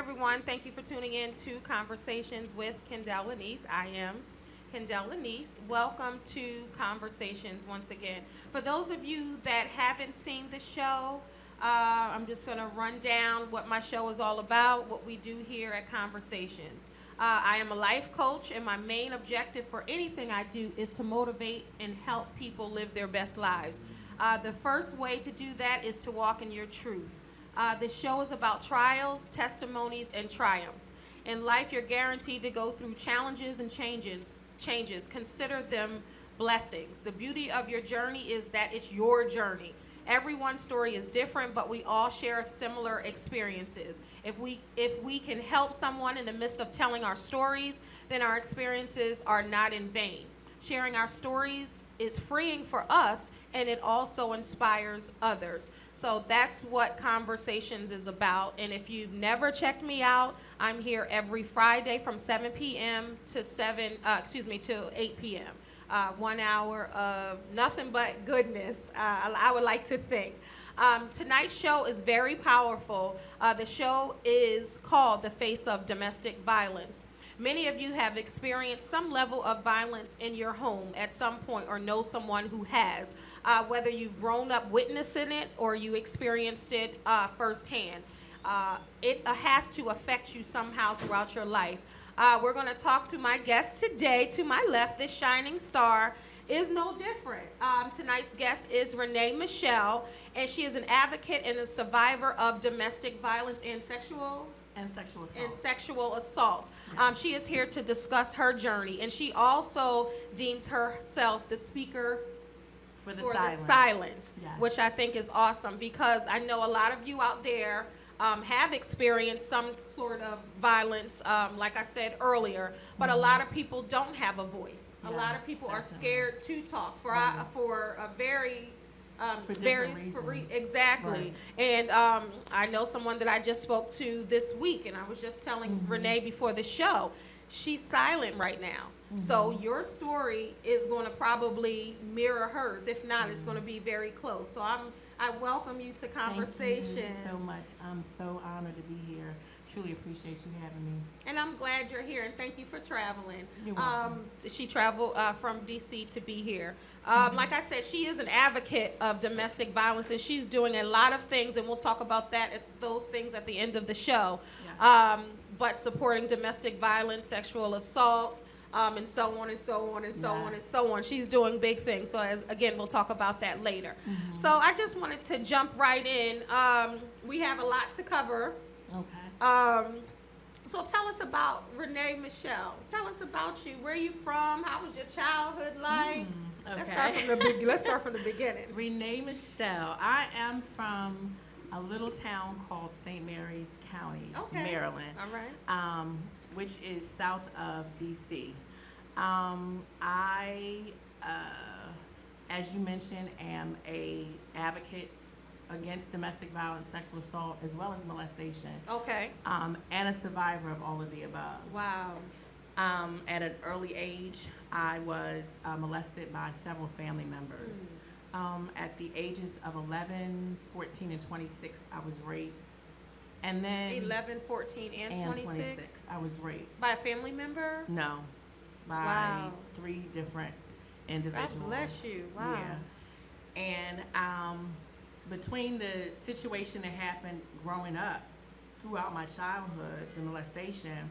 everyone. Thank you for tuning in to Conversations with Kendell Lenice. I am Kendell Lenice. Welcome to Conversations once again. For those of you that haven't seen the show, I'm just going to run down what my show is all about, what we do here at Conversations. I am a life coach, and my main objective for anything I do is to motivate and help people live their best lives. The first way to do that is to walk in your truth. The show is about trials, testimonies, and triumphs. In life, you're guaranteed to go through challenges and changes. Consider them blessings. The beauty of your journey is that it's your journey. Everyone's story is different, but we all share similar experiences. If we can help someone in the midst of telling our stories, then our experiences are not in vain. Sharing our stories is freeing for us, and it also inspires others. So that's what Conversations is about. And if you've never checked me out, I'm here every Friday from 7 p.m. to 8 p.m. 1 hour of nothing but goodness, I would like to think. Tonight's show is very powerful. The show is called The Face of Domestic Violence. Many of you have experienced some level of violence in your home at some point or know someone who has, whether you've grown up witnessing it or you experienced it firsthand. It has to affect you somehow throughout your life. We're going to talk to my guest today. To my left, this shining star is no different. Tonight's guest is Rene Michelle, and she is an advocate and a survivor of domestic violence and sexual assault. Yeah. She is here to discuss her journey, and she also deems herself the speaker for the silent, yes, which I think is awesome, because I know a lot of you out there have experienced some sort of violence, like I said earlier, but a lot of people don't have a voice. Yes, a lot of people definitely are scared to talk for a very exactly. Right. And I know someone that I just spoke to this week, and I was just telling Rene before the show, she's silent right now. So your story is going to probably mirror hers. If not, it's going to be very close. So I welcome you to Conversations. Thank you so much. I'm so honored to be here. Truly appreciate you having me. And I'm glad you're here, and thank you for traveling. You're welcome. She traveled from D.C. to be here. Like I said, she is an advocate of domestic violence, and she's doing a lot of things, and we'll talk about those things at the end of the show. Yeah. But supporting domestic violence, sexual assault, and so on and so on and so on and so on. She's doing big things. So again, we'll talk about that later. So I just wanted to jump right in. We have a lot to cover. Okay. So tell us about Rene Michelle. Tell us about you. Where are you from? How was your childhood like? Okay. Let's start from the beginning. Rene Michelle. I am from a little town called St. Mary's County, Maryland. All right. Which is south of D.C. I, as you mentioned, am a advocate against domestic violence, sexual assault, as well as molestation. Okay. And a survivor of all of the above. Wow. At an early age, I was molested by several family members. At the ages of 11, 14, and 26, I was raped. And then 11, 14, and 26? I was raped. By a family member? No. By 3 different individuals. God bless you. Wow. Yeah. And between the situation that happened growing up throughout my childhood, the molestation,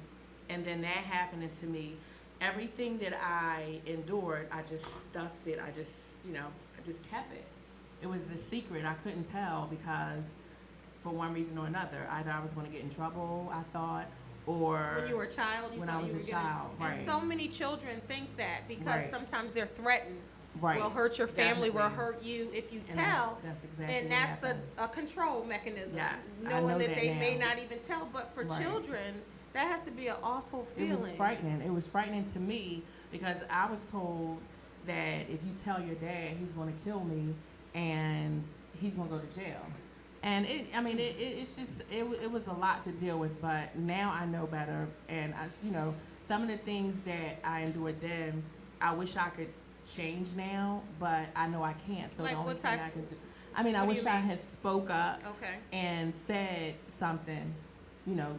and then that happening to me, everything that I endured, I just stuffed it. I just kept it. It was the secret. I couldn't tell because for one reason or another, either I was going to get in trouble, I thought, or when you were a child, when I was a child, right? And so many children think that because sometimes they're threatened. Right. Will hurt your family, will hurt you if you tell. That's exactly. And that's a control mechanism. Yes, knowing that they may not even tell. But for children, that has to be an awful feeling. It was frightening. It was frightening to me because I was told that if you tell your dad, he's going to kill me and he's going to go to jail. And it was a lot to deal with, but now I know better. And some of the things that I endured then, I wish I could change now, but I know I can't. So like the only what thing type? I can do, I wish I had spoke up Okay. and said something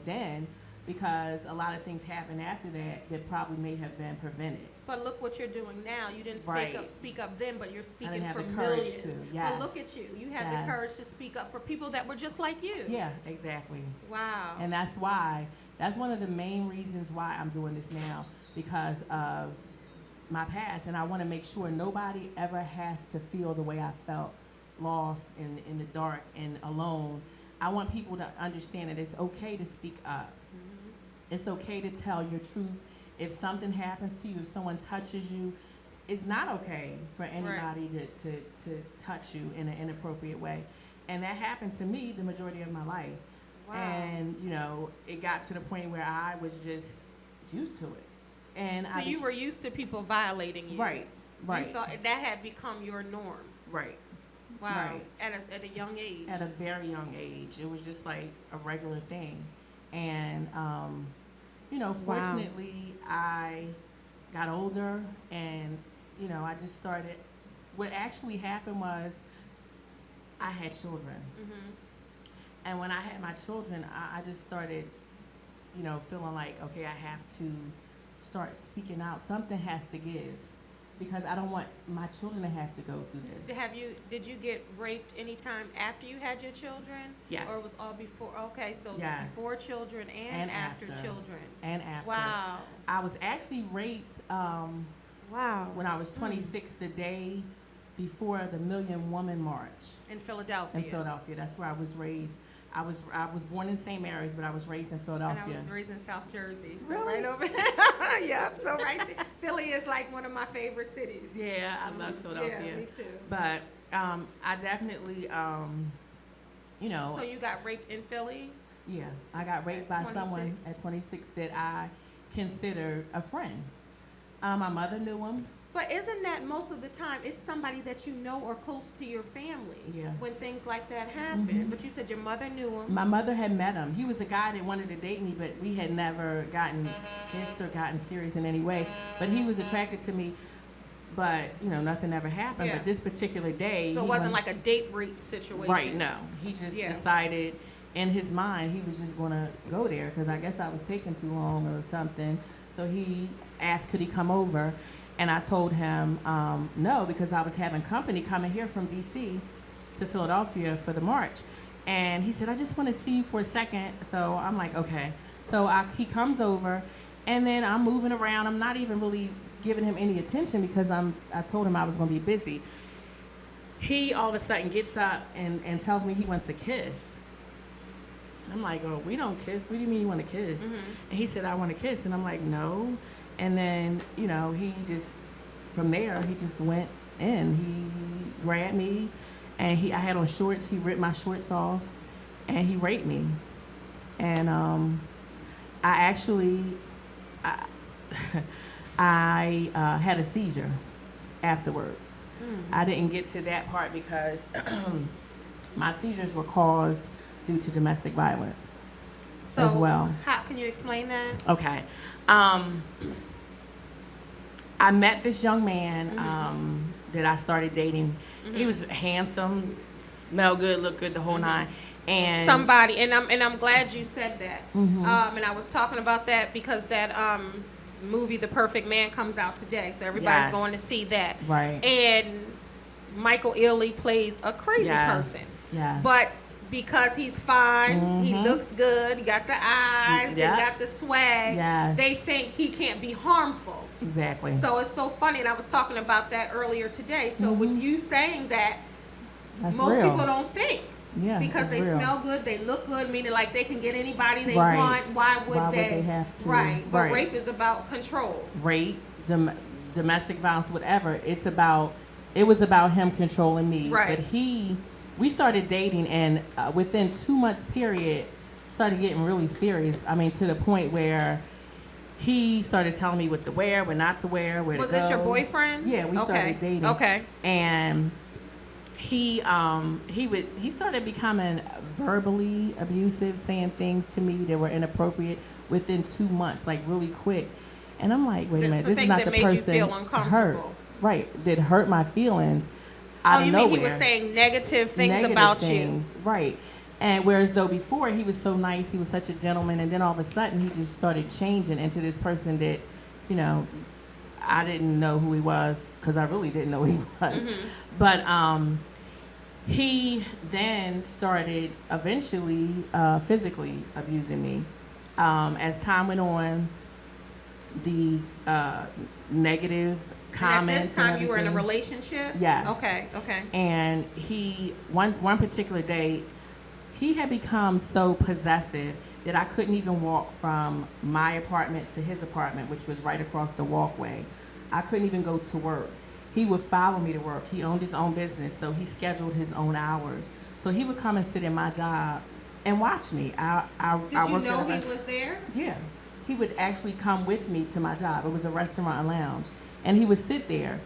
then, because a lot of things happened after that probably may have been prevented. But look what you're doing now. You didn't speak up then, but you're speaking have for the courage millions. to. Yes. But look at you. You had the courage to speak up for people that were just like you. Yeah, exactly. Wow. And that's one of the main reasons why I'm doing this now, because of my past, and I want to make sure nobody ever has to feel the way I felt, lost in the dark and alone. I want people to understand that it's okay to speak up. Mm-hmm. It's okay to tell your truth. If something happens to you, if someone touches you, it's not okay for anybody to touch you in an inappropriate way. And that happened to me the majority of my life. Wow. And, it got to the point where I was just used to it. And so you were used to people violating you. Right. You thought that had become your norm. Right. Wow. Right. At a young age. At a very young age. It was just like a regular thing. And, fortunately, I got older and, I just started. What actually happened was I had children. Mm-hmm. And when I had my children, I just started, feeling like, okay, I have to start speaking out. Something has to give, because I don't want my children to have to go through this. Did you get raped anytime after you had your children? Yes. Or it was all before? Okay, so yes. Before children and after children. And after. Wow. I was actually raped when I was 26, the day before the Million Woman March. In Philadelphia. That's where I was raised. I was born in St. Mary's, but I was raised in Philadelphia. And I was raised in South Jersey. So really? Right over Yep, so right there. Philly is like one of my favorite cities. Yeah, I love Philadelphia. Yeah, me too. But I definitely, So you got raped in Philly? Yeah, I got raped by someone at 26 that I considered a friend. My mother knew him. But isn't that most of the time, it's somebody that you know or close to your family when things like that happen. Mm-hmm. But you said your mother knew him. My mother had met him. He was a guy that wanted to date me, but we had never gotten kissed or gotten serious in any way. But he was attracted to me, but, nothing ever happened. But this particular day... So it wasn't like a date rape situation? Right, no. He just decided in his mind he was just going to go there, because I guess I was taking too long or something. So he asked, could he come over? And I told him no, because I was having company coming here from D.C. to Philadelphia for the march. And he said, I just want to see you for a second. So I'm like, okay. So he comes over, and then I'm moving around. I'm not even really giving him any attention, because I told him I was going to be busy. He all of a sudden gets up and tells me he wants a kiss. I'm like, oh, we don't kiss. What do you mean you want to kiss? Mm-hmm. And he said, I want to kiss. And I'm like, no. And then, he just, from there, he just went in. He grabbed me, and I had on shorts. He ripped my shorts off, and he raped me. And I had a seizure afterwards. Mm. I didn't get to that part because my seizures were caused due to domestic violence as well. How can you explain that? Okay. I met this young man that I started dating. Mm-hmm. He was handsome, smelled good, looked good, the whole nine. And somebody, and I'm glad you said that. Mm-hmm. And I was talking about that because that movie, The Perfect Man, comes out today, so everybody's going to see that. Right. And Michael Ealy plays a crazy person. Yes. But because he's fine, he looks good, he got the eyes, he got the swag, they think he can't be harmful. Exactly. So it's so funny, and I was talking about that earlier today. So with you saying that, most people don't think. Yeah, because they smell good, they look good, meaning like they can get anybody they want. Why would they have to? Right. But rape is about control. Rape, domestic violence, whatever. It was about him controlling me. Right. But we started dating, and within 2 months period, started getting really serious. I mean, to the point where he started telling me what to wear, what not to wear, where to go. Was this your boyfriend? Yeah, we started dating. Okay. And he started becoming verbally abusive, saying things to me that were inappropriate within 2 months, like really quick. And I'm like, wait a minute, this is not the person you feel uncomfortable. Right, that hurt my feelings. Oh, you mean he was saying negative things about you? Right. And whereas though before he was so nice, he was such a gentleman, and then all of a sudden he just started changing into this person that, you know, I didn't know who he was because I really didn't know who he was. But he then started eventually physically abusing me. As time went on, the negative comments. And at this time, and you were in a everything. relationship? Yes. Okay. And he one particular day, he had become so possessive that I couldn't even walk from my apartment to his apartment, which was right across the walkway. I couldn't even go to work. He would follow me to work. He owned his own business, so he scheduled his own hours. So he would come and sit in my job and watch me. I Did you worked know at a he was there? Yeah. He would actually come with me to my job. It was a restaurant and lounge. And he would sit there.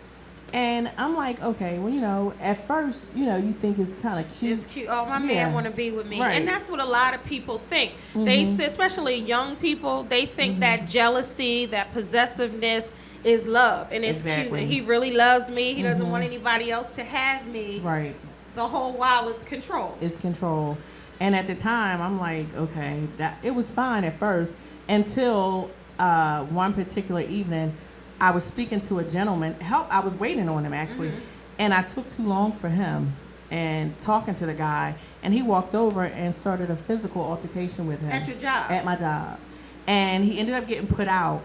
And I'm like, okay, well, you know, at first, you know, you think it's kind of cute. It's cute. Oh, my Yeah. man want to be with me. Right. And that's what a lot of people think. They, especially young people, they think that jealousy, that possessiveness is love. And it's cute. Exactly. And he really loves me. He doesn't want anybody else to have me. Right. The whole while it's control. It's control. And at the time, I'm like, okay, that it was fine at first until one particular evening, I was speaking to a gentleman. I was waiting on him actually, and I took too long for him and talking to the guy, and he walked over and started a physical altercation with him. At your job? At my job. And he ended up getting put out.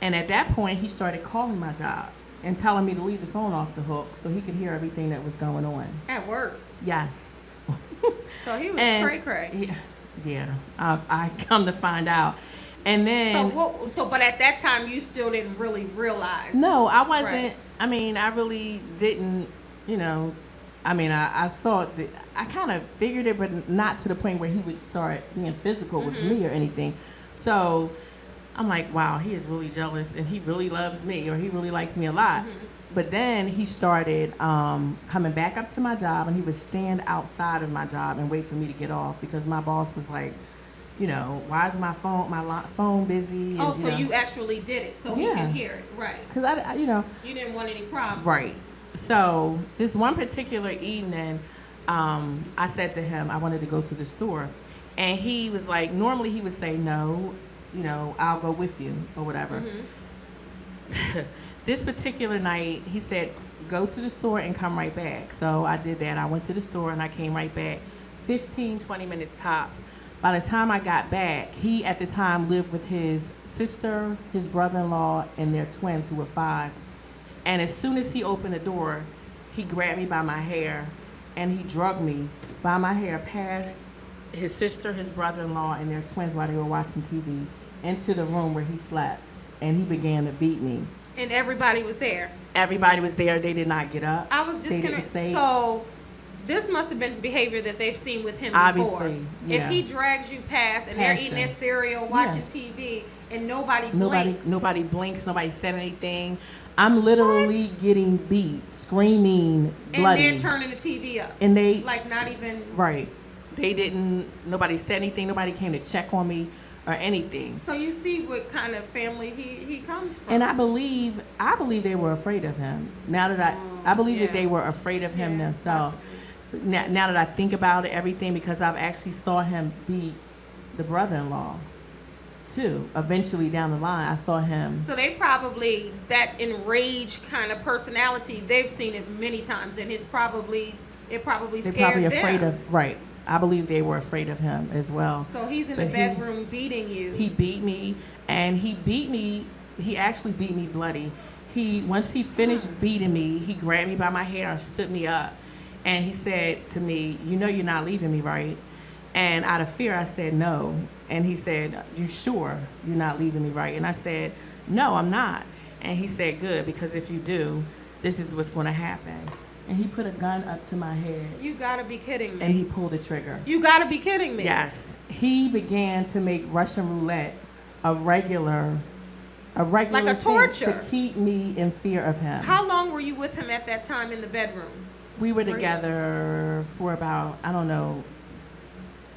And at that point, he started calling my job and telling me to leave the phone off the hook so he could hear everything that was going on. At work? Yes. So he was cray-cray. Yeah. I come to find out. And then... But at that time, you still didn't really realize. No, I wasn't. Right. I mean, I really didn't, you know. I mean, I thought that... I kind of figured it, but not to the point where he would start being physical with me or anything. So... I'm like, wow, he is really jealous and he really loves me or he really likes me a lot. But then he started coming back up to my job and he would stand outside of my job and wait for me to get off because my boss was like, you know, why is my phone busy? And, so you actually did it so he can hear it, right? Because I, you know. You didn't want any problems. Right. So this one particular evening, I said to him, I wanted to go to the store. And he was like, normally he would say no. You know, I'll go with you or whatever. This particular night, he said, go to the store and come right back. So I did that. I went to the store and I came right back. 15, 20 minutes tops. By the time I got back, he at the time lived with his sister, his brother-in-law, and their twins who were 5. And as soon as he opened the door, he grabbed me by my hair and he drugged me by my hair past his sister, his brother-in-law, and their twins while they were watching TV into the room where he slept, and he began to beat me. And everybody was there? Everybody was there. They did not get up. I was just going to say... So, this must have been behavior that they've seen with him obviously, before. Yeah. If he drags you past and they're eating their cereal, watching TV, and nobody blinks. Nobody blinks. Nobody said anything. I'm literally getting beat, screaming, bloody. And they're turning the TV up. And they... Like, not even... Right. They didn't... Nobody said anything. Nobody came to check on me or anything. So you see what kind of family he comes from. And I believe they were afraid of him. Now that I believe that they were afraid of him themselves. Now that I think about it, everything, because I've actually saw him beat the brother-in-law too. Eventually down the line, I saw him. So they probably, that enraged kind of personality, they've seen it many times, and it probably scared them. They're probably afraid of, right. I believe they were afraid of him as well. So he's in the bedroom beating you. He beat me, and he actually beat me bloody. Once he finished beating me, he grabbed me by my hair and stood me up. And he said to me, you know you're not leaving me, right? And out of fear, I said, no. And he said, you sure you're not leaving me, right? And I said, no, I'm not. And he said, good, because if you do, this is what's going to happen. And he put a gun up to my head. You gotta be kidding me. And he pulled the trigger. You gotta be kidding me. Yes. He began to make Russian roulette a regular like a torture to keep me in fear of him. How long were you with him at that time in the bedroom? We were together for about, I don't know,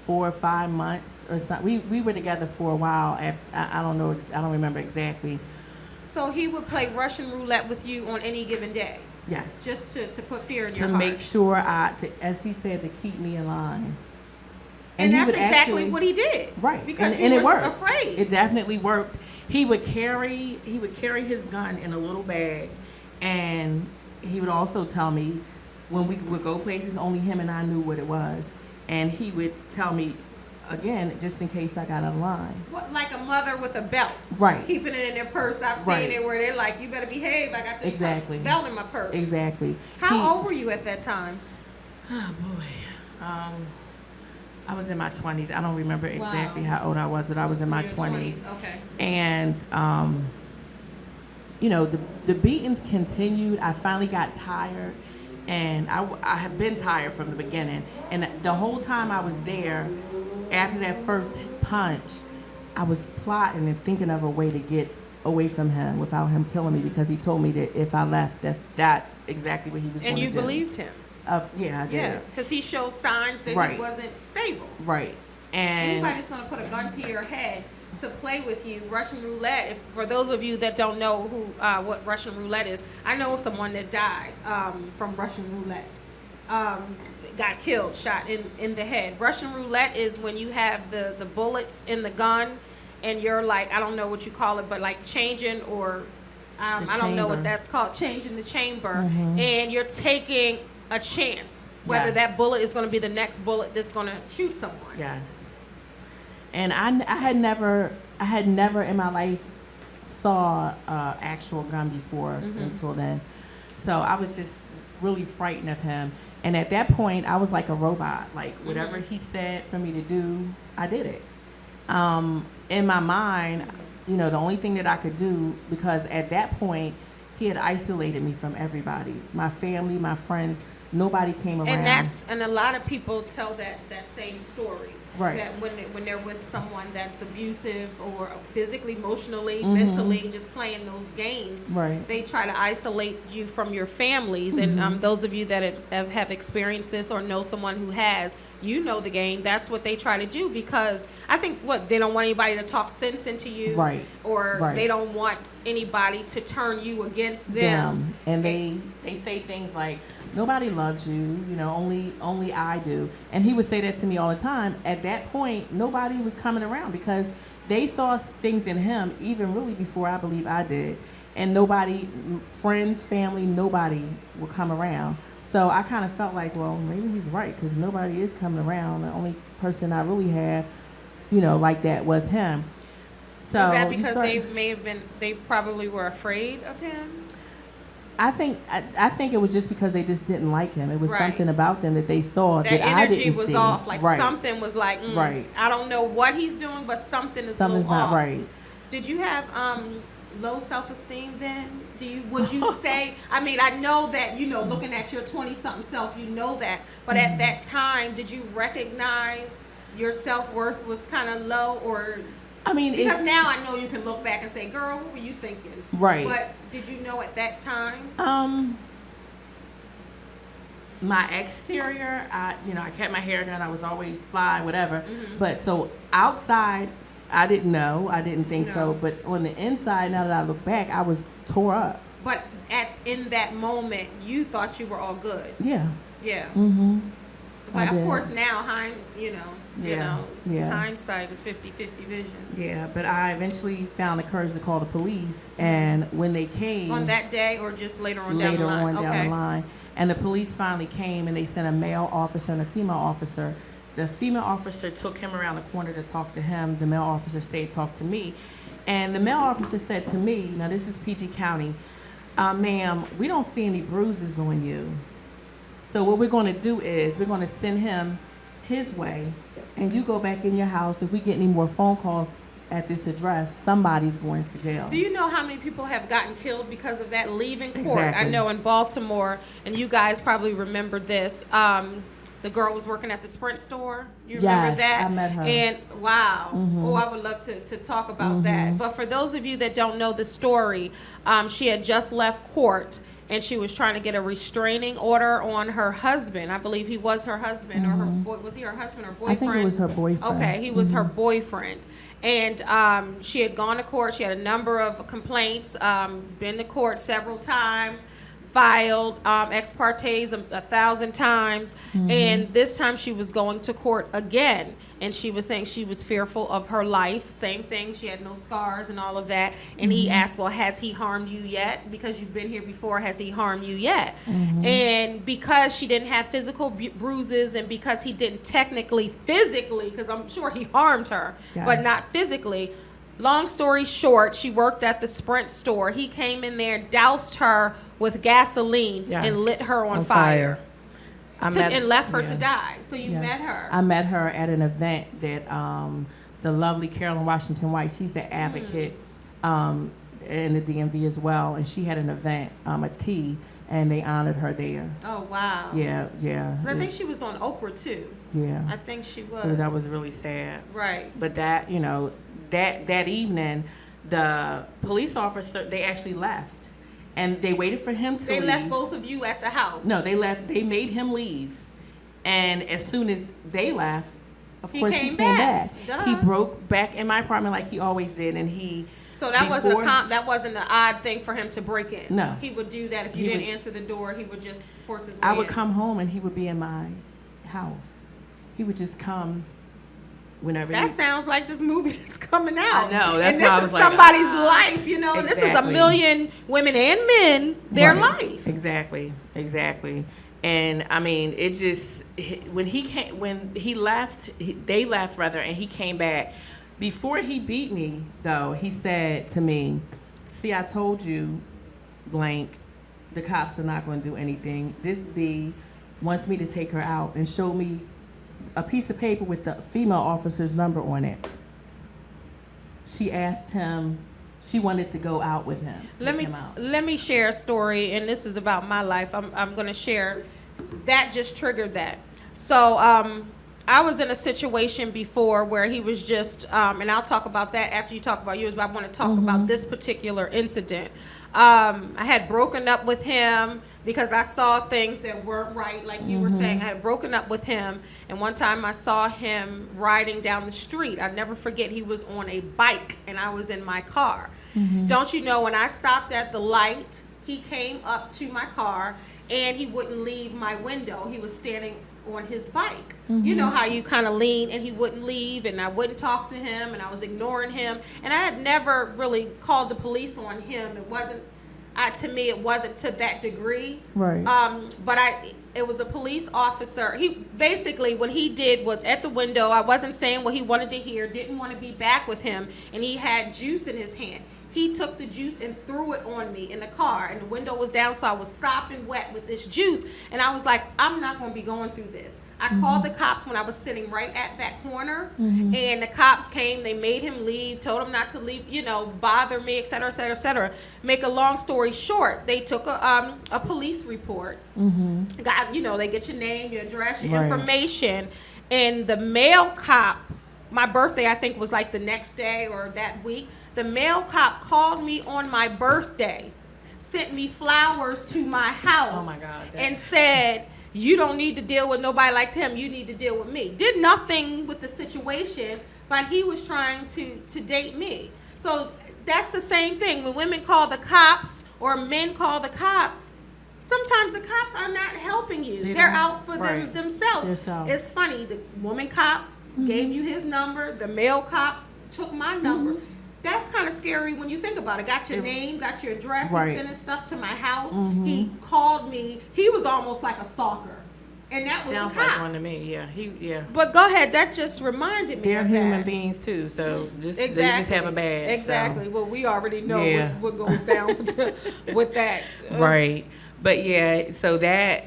4 or 5 months or something. We were together for a while. I don't know. I don't remember exactly. So he would play Russian roulette with you on any given day? Yes. Just to put fear in your heart? To make sure as he said, to keep me in line. And he that's would exactly actually, what he did. right, Because and you it were worked. afraid. It definitely worked. He would carry his gun in a little bag, and he would also tell me when we would go places, only him and I knew what it was, and he would tell me again just in case I got out of line. What, like a mother with a belt, Right. keeping it in their purse. I've seen Right. it where they're like, "You better behave. I got this Exactly. belt in my purse." Exactly. How old were you at that time? Oh boy. I was in my 20s. I don't remember exactly Wow. how old I was, but I was in my Your 20s. Okay. And the beatings continued. I finally got tired, and I had been tired from the beginning. And the whole time I was there, after that first punch, I was plotting and thinking of a way to get away from him without him killing me, because he told me that if I left, that's exactly what he was going And to you do. believed him. Yeah, I did. Yeah, because he showed signs that he Right. wasn't stable. Right. And Anybody that's going to put a gun to your head to play with you, Russian roulette. If for those of you that don't know what Russian roulette is, I know someone that died from Russian roulette. Got killed, shot in the head. Russian roulette is when you have the bullets in the gun, and you're like, I don't know what you call it, but like changing or I don't know what chamber. that's called, changing the chamber, and you're taking a chance whether Yes. that bullet is going to be the next bullet that's going to shoot someone. yes. And I had never in my life saw actual gun before until then. So I was just really frightened of him. And at that point, I was like a robot. Like whatever he said for me to do, I did it. In my mind, the only thing that I could do, because at that point, he had isolated me from everybody, my family, my friends. Nobody came around. And a lot of people tell that same story. Right. That when they're with someone that's abusive or physically, emotionally, mentally, just playing those games, Right. they try to isolate you from your families. And those of you that have experienced this or know someone who has, you know the game. That's what they try to do, because I think they don't want anybody to talk sense into you, Right. or Right. they don't want anybody to turn you against them. And they say things like, nobody loves you, only I do. And he would say that to me all the time. At that point, nobody was coming around, because they saw things in him even really before I believe I did. And nobody, friends, family, nobody would come around. So I kind of felt like, well, maybe he's right, because nobody is coming around. The only person I really had, like that was him. So Was that because they probably were afraid of him? I think it was just because they just didn't like him. It was Right. something about them that they saw that I energy didn't was see. off. Like Right. something was like, Right. I don't know what he's doing, but something's Something's not off. right. Did you have low self-esteem then? Would you say? I mean, I know that looking at your 20-something self, you know that. But at that time, did you recognize your self-worth was kind of low, or? I mean, because now I know you can look back and say, "Girl, what were you thinking?" Right. But did you know at that time? My exterior, I kept my hair done. I was always fly, whatever. But so outside, I didn't know. I didn't think so. No. But on the inside, now that I look back, I was tore up. But in that moment, you thought you were all good. Yeah. Yeah. Mm-hmm. But I of did. course now, Yeah. hindsight is 50-50 vision. Yeah, but I eventually found the courage to call the police, and when they came On that day, or just later on down the later line? on Okay. down the line, and the police finally came, and they sent a male officer and a female officer. The female officer took him around the corner to talk to him. The male officer stayed to talk to me, and the male officer said to me, now this is PG County, ma'am, we don't see any bruises on you. So what we're going to do is we're going to send him his way, and you go back in your house. If we get any more phone calls at this address, somebody's going to jail. Do you know how many people have gotten killed because of that leaving court? Exactly. I know in Baltimore, and you guys probably remember this. The girl was working at the Sprint store. You remember Yes, that? I met her. And wow. Oh, I would love to talk about that. But for those of you that don't know the story, she had just left court, and she was trying to get a restraining order on her husband. I believe he was her husband, or her boy. Was he her husband or boyfriend? I think it was her boyfriend. Okay, he was her boyfriend. And she had gone to court. She had a number of complaints, been to court several times. filed ex partes 1,000 times, and this time she was going to court again, and she was saying she was fearful of her life. Same thing, she had no scars and all of that. And he asked, well, has he harmed you yet? Because you've been here before, has he harmed you yet? And because she didn't have physical bruises, and because he didn't technically physically, because I'm sure he harmed her, but not physically. Long story short, she worked at the Sprint store. He came in there, doused her with gasoline, and lit her on fire. And left her to die. So you met her. I met her at an event that the lovely Carolyn Washington White, she's an advocate in the DMV as well, and she had an event, a tea, and they honored her there. Oh, wow. Yeah. I think she was on Oprah, too. Yeah. I think she was. But that was really sad. Right. But that, that evening, the police officer, they actually left. And they waited for him to leave. They left both of you at the house. No, they left. They made him leave. And as soon as they left, of course he came back. He broke back in my apartment like he always did, and he. So that wasn't an odd thing for him to break in. No, he would do that if you didn't answer the door. He would just force his way I would in. come home and he would be in my house. He would just come. Whenever that sounds like this movie that's coming out. I know. That's and why this I was is like, somebody's life, Exactly. And this is a million women and men, their life. Exactly. And I mean, it just when he left, they left rather, and he came back. Before he beat me, though, he said to me, "See, I told you, blank, the cops are not going to do anything. This B wants me to take her out," and showed me a piece of paper with the female officer's number on it. She asked him, she wanted to go out with him. Let me share a story, and this is about my life. I'm going to share. That just triggered that. So I was in a situation before where he was just, and I'll talk about that after you talk about yours, but I want to talk about this particular incident. I had broken up with him because I saw things that weren't right, like you were saying. I had broken up with him, and one time I saw him riding down the street. I'll never forget, he was on a bike, and I was in my car. Don't you know, when I stopped at the light, he came up to my car, and he wouldn't leave my window. He was standing on his bike. You know how you kind of lean, and he wouldn't leave, and I wouldn't talk to him, and I was ignoring him, and I had never really called the police on him. It wasn't, to me, it wasn't to that degree. Right. But it was a police officer. He basically, what he did was at the window, I wasn't saying what he wanted to hear, didn't want to be back with him, and he had juice in his hand. He took the juice and threw it on me in the car, and the window was down, so I was sopping wet with this juice. And I was like, I'm not going to be going through this. I called the cops when I was sitting right at that corner, and the cops came. They made him leave, told him not to leave, bother me, et cetera, et cetera, et cetera. Make a long story short, they took a police report. Got, they get your name, your address, your information, and the male cop, my birthday, I think, was like the next day or that week. The male cop called me on my birthday, sent me flowers to my house, and said, "You don't need to deal with nobody like him. You need to deal with me." Did nothing with the situation, but he was trying to date me. So that's the same thing. When women call the cops or men call the cops, sometimes the cops are not helping you. They're out for themselves. It's funny. The woman cop gave you his number. The male cop took my number. That's kind of scary when you think about it. Got your name, got your address. He sent his stuff to my house. He called me. He was almost like a stalker. And that was Sounds the cop. like one to me, yeah. But go ahead. That just reminded me They're of human that. beings too, so they just have a badge. Exactly. So. Well, we already know what goes down with that. Right. But so that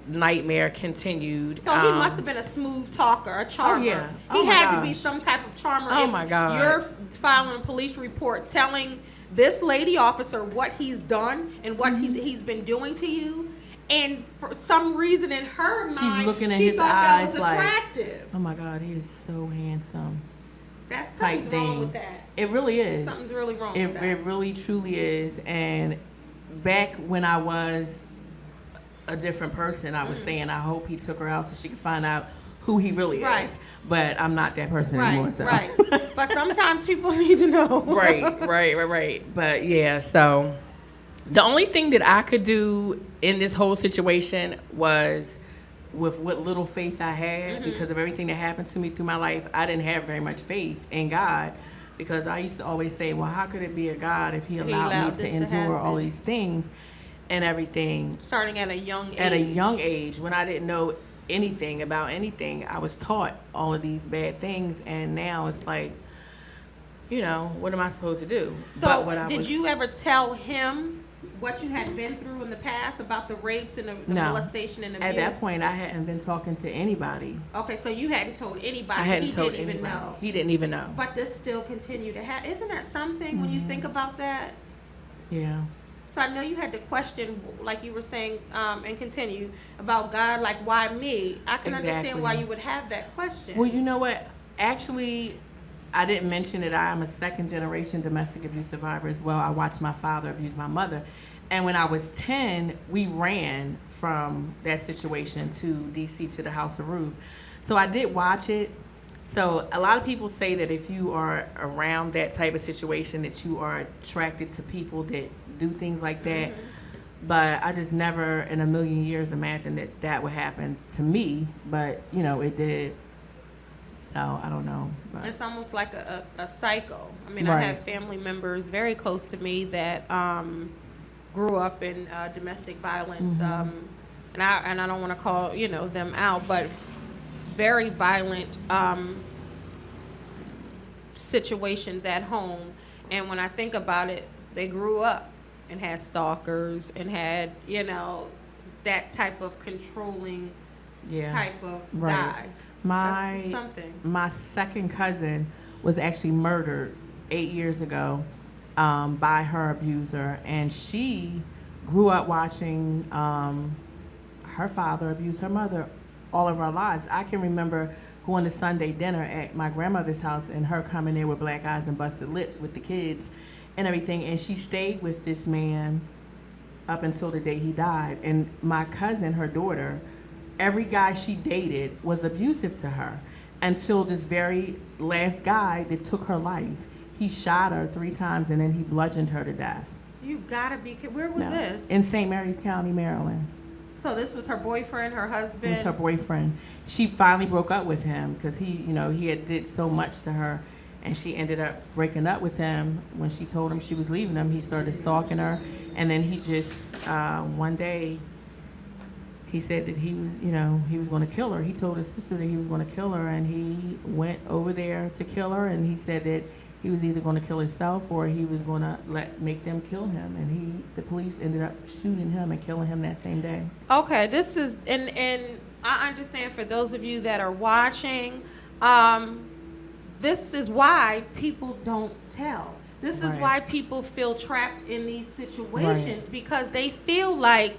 nightmare continued. So he must have been a smooth talker, a charmer. He had to be some type of charmer. Oh my God. You're filing a police report telling this lady officer what he's done and what he's been doing to you. And for some reason in her mind, she's looking at she his thought eyes that was attractive. Oh my God, he is so handsome. That's something's wrong with that. It really is. Something's really wrong with that. It really truly is. And back when I was a different person, I was saying I hope he took her out so she could find out who he really is. But I'm not that person anymore. So. Right. But sometimes people need to know. Right. But yeah, so The only thing that I could do in this whole situation was with what little faith I had, because of everything that happened to me through my life. I didn't have very much faith in God, because I used to always say, well, how could it be a God if he allowed me to endure all these things and everything? Starting at a young age. At a young age, when I didn't know anything about anything, I was taught all of these bad things, and now it's like, what am I supposed to do? So did you ever tell him what you had been through in the past about the rapes and the molestation and abuse? At that point, I hadn't been talking to anybody. Okay, so you hadn't told anybody. I hadn't told anybody. Even know. He didn't even know. But this still continued to happen. Isn't that something when you think about that? Yeah. So I know you had to question, like you were saying, and continue about God, like, why me? I can understand why you would have that question. Well, you know what? Actually, I didn't mention that I am a second-generation domestic abuse survivor as well. I watched my father abuse my mother. And when I was 10, we ran from that situation to D.C., to the House of Ruth. So I did watch it. So a lot of people say that if you are around that type of situation, that you are attracted to people that do things like that. But I just never in a million years imagined that that would happen to me. But, it did. So I don't know. But. It's almost like a cycle. I mean, Right. I have family members very close to me that grew up in domestic violence, and I don't want to call them out, but very violent situations at home. And when I think about it, they grew up and had stalkers and had that type of controlling type of guy. That's something. My second cousin was actually murdered 8 years ago by her abuser, and she grew up watching her father abuse her mother all of our lives. I can remember going to Sunday dinner at my grandmother's house and her coming there with black eyes and busted lips with the kids and everything, and she stayed with this man up until the day he died. And my cousin, her daughter, every guy she dated was abusive to her until this very last guy that took her life. He shot her 3 times and then he bludgeoned her to death. You gotta be kidding. Where was this? In St. Mary's County, Maryland. So this was her boyfriend, her husband? It was her boyfriend. She finally broke up with him because he had did so much to her, and she ended up breaking up with him. When she told him she was leaving him, he started stalking her, and then he just, one day, he said that he was going to kill her. He told his sister that he was going to kill her, and he went over there to kill her, and he said that he was either going to kill himself or he was going to make them kill him. And the police ended up shooting him and killing him that same day. Okay, this is, and I understand for those of you that are watching, this is why people don't tell. This is why people feel trapped in these situations, because they feel like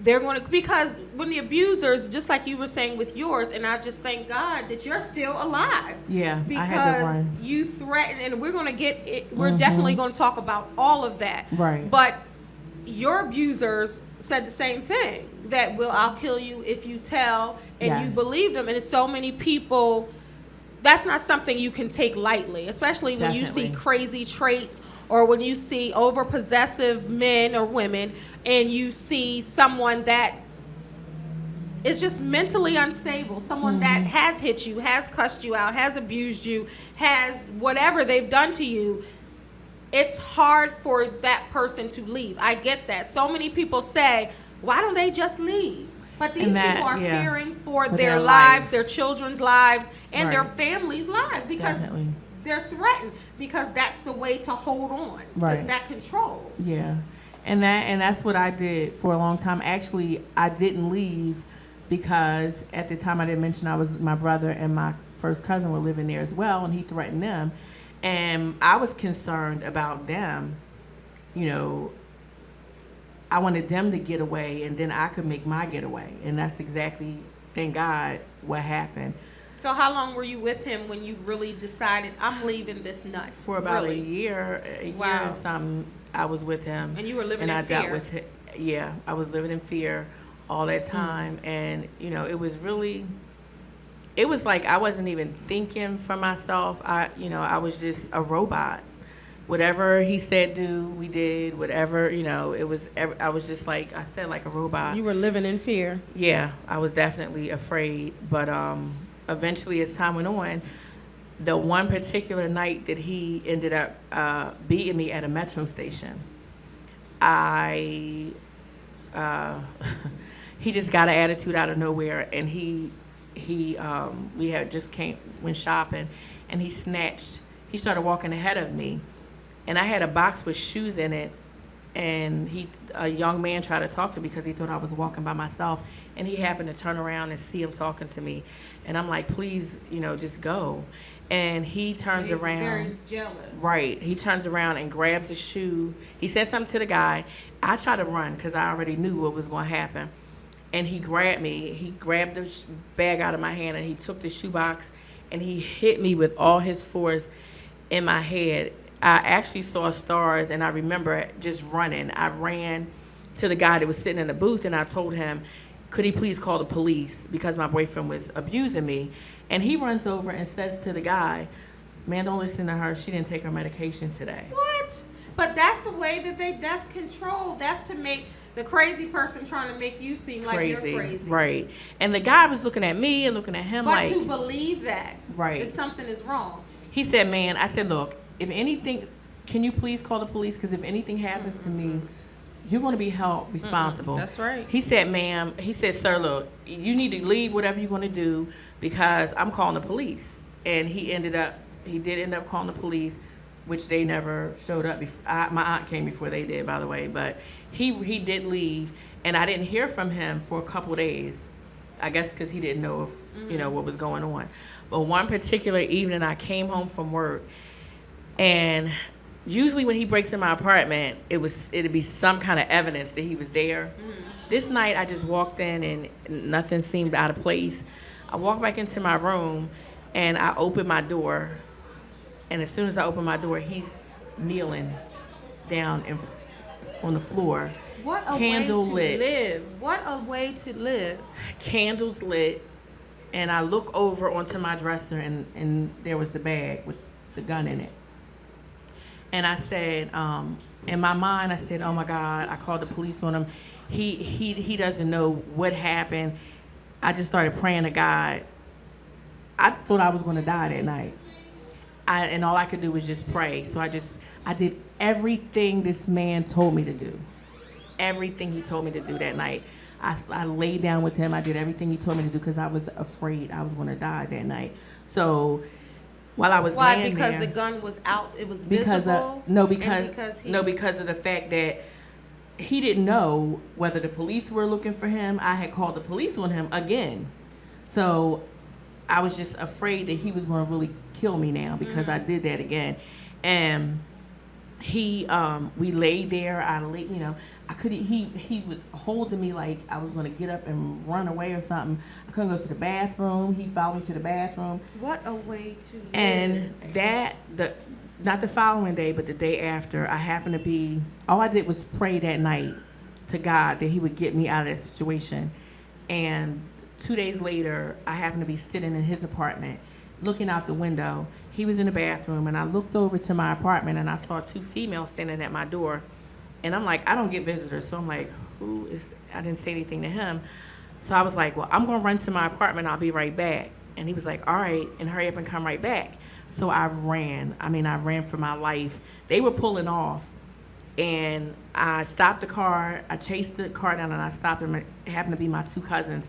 they're going to, because when the abusers, just like you were saying with yours, and I just thank God that you're still alive. Yeah, because I had to run. You threatened, and we're going to get it, we're definitely going to talk about all of that. Right. But your abusers said the same thing, that I'll kill you if you tell, and you believed them. And it's so many people, that's not something you can take lightly, especially when you see crazy traits, or when you see over-possessive men or women, and you see someone that is just mentally unstable, someone that has hit you, has cussed you out, has abused you, has whatever they've done to you. It's hard for that person to leave. I get that. So many people say, why don't they just leave? But these people are fearing for their lives, their children's lives, and their families' lives, because they're threatened, because that's the way to hold on to that control. Yeah. And that's what I did for a long time. Actually, I didn't leave because at the time I didn't mention my brother and my first cousin were living there as well, and he threatened them. And I was concerned about them. I wanted them to get away, and then I could make my getaway. And that's exactly, thank God, what happened. So how long were you with him when you really decided, I'm leaving this nuts? For about a year and something, I was with him. And you were living in fear? Dealt with it. Yeah, I was living in fear all that time. And, it was really, it was like I wasn't even thinking for myself. I was just a robot whatever he said do, we did. Whatever, it was. I was just like I said, like a robot. You were living in fear. Yeah, I was definitely afraid. But eventually, as time went on, the one particular night that he ended up beating me at a metro station, he just got an attitude out of nowhere, and we had just went shopping, and he started walking ahead of me, and I had a box with shoes in it, and a young man tried to talk to me because he thought I was walking by myself, and he happened to turn around and see him talking to me, and I'm like, please, just go. And he turns around. Very jealous. Right. He turns around and grabs the shoe. He said something to the guy. I tried to run because I already knew what was going to happen. And he grabbed me. He grabbed the bag out of my hand, and he took the shoebox, and he hit me with all his force in my head. I actually saw stars, and I remember just running. I ran to the guy that was sitting in the booth, and I told him, could he please call the police because my boyfriend was abusing me. And he runs over and says to the guy, man, don't listen to her. She didn't take her medication today. What? But that's the way that's control. That's to make the crazy person trying to make you seem like you're crazy. Right. And the guy was looking at me and looking at him but to believe that right. is something is wrong. He said, man, I said, look, if anything, can you please call the police? Because if anything happens to me, you're going to be held responsible. That's right. He said, ma'am, sir, look, you need to leave whatever you're going to do because I'm calling the police. And he did end up calling the police, which they never showed up. My aunt came before they did, by the way. But he did leave, and I didn't hear from him for a couple days. I guess because he didn't know if, what was going on. But one particular evening, I came home from work, and usually when he breaks in my apartment, it'd be some kind of evidence that he was there. This night, I just walked in, and nothing seemed out of place. I walked back into my room, and I opened my door, and as soon as I opened my door, he's kneeling down on the floor. What a Candle way to lit. live. What a way to live. Candles lit, and I look over onto my dresser, and there was the bag with the gun in it. And I said, in my mind, I said, oh my God, I called the police on him. He doesn't know what happened. I just started praying to God. I thought I was going to die that night. And all I could do was just pray. So I did everything this man told me to do. Everything he told me to do that night. I laid down with him. I did everything he told me to do because I was afraid I was going to die that night. So while I was laying there. Why? Because the gun was out. It was visible. Because of the fact that he didn't know whether the police were looking for him. I had called the police on him again. So I was just afraid that he was going to really kill me now because I did that again. And we laid there. He was holding me like I was going to get up and run away or something. I couldn't go to the bathroom. He followed me to the bathroom. What a way to live. And not the following day, but the day after, all I did was pray that night to God that he would get me out of that situation. And 2 days later, I happened to be sitting in his apartment, looking out the window. He was in the bathroom, and I looked over to my apartment, and I saw two females standing at my door. And I'm like, I don't get visitors, so I'm like, who is? I didn't say anything to him. So I was like, well, I'm going to run to my apartment. I'll be right back. And he was like, all right, and hurry up and come right back. So I ran. I ran for my life. They were pulling off, and I stopped the car. I chased the car down, and I stopped them. It happened to be my two cousins.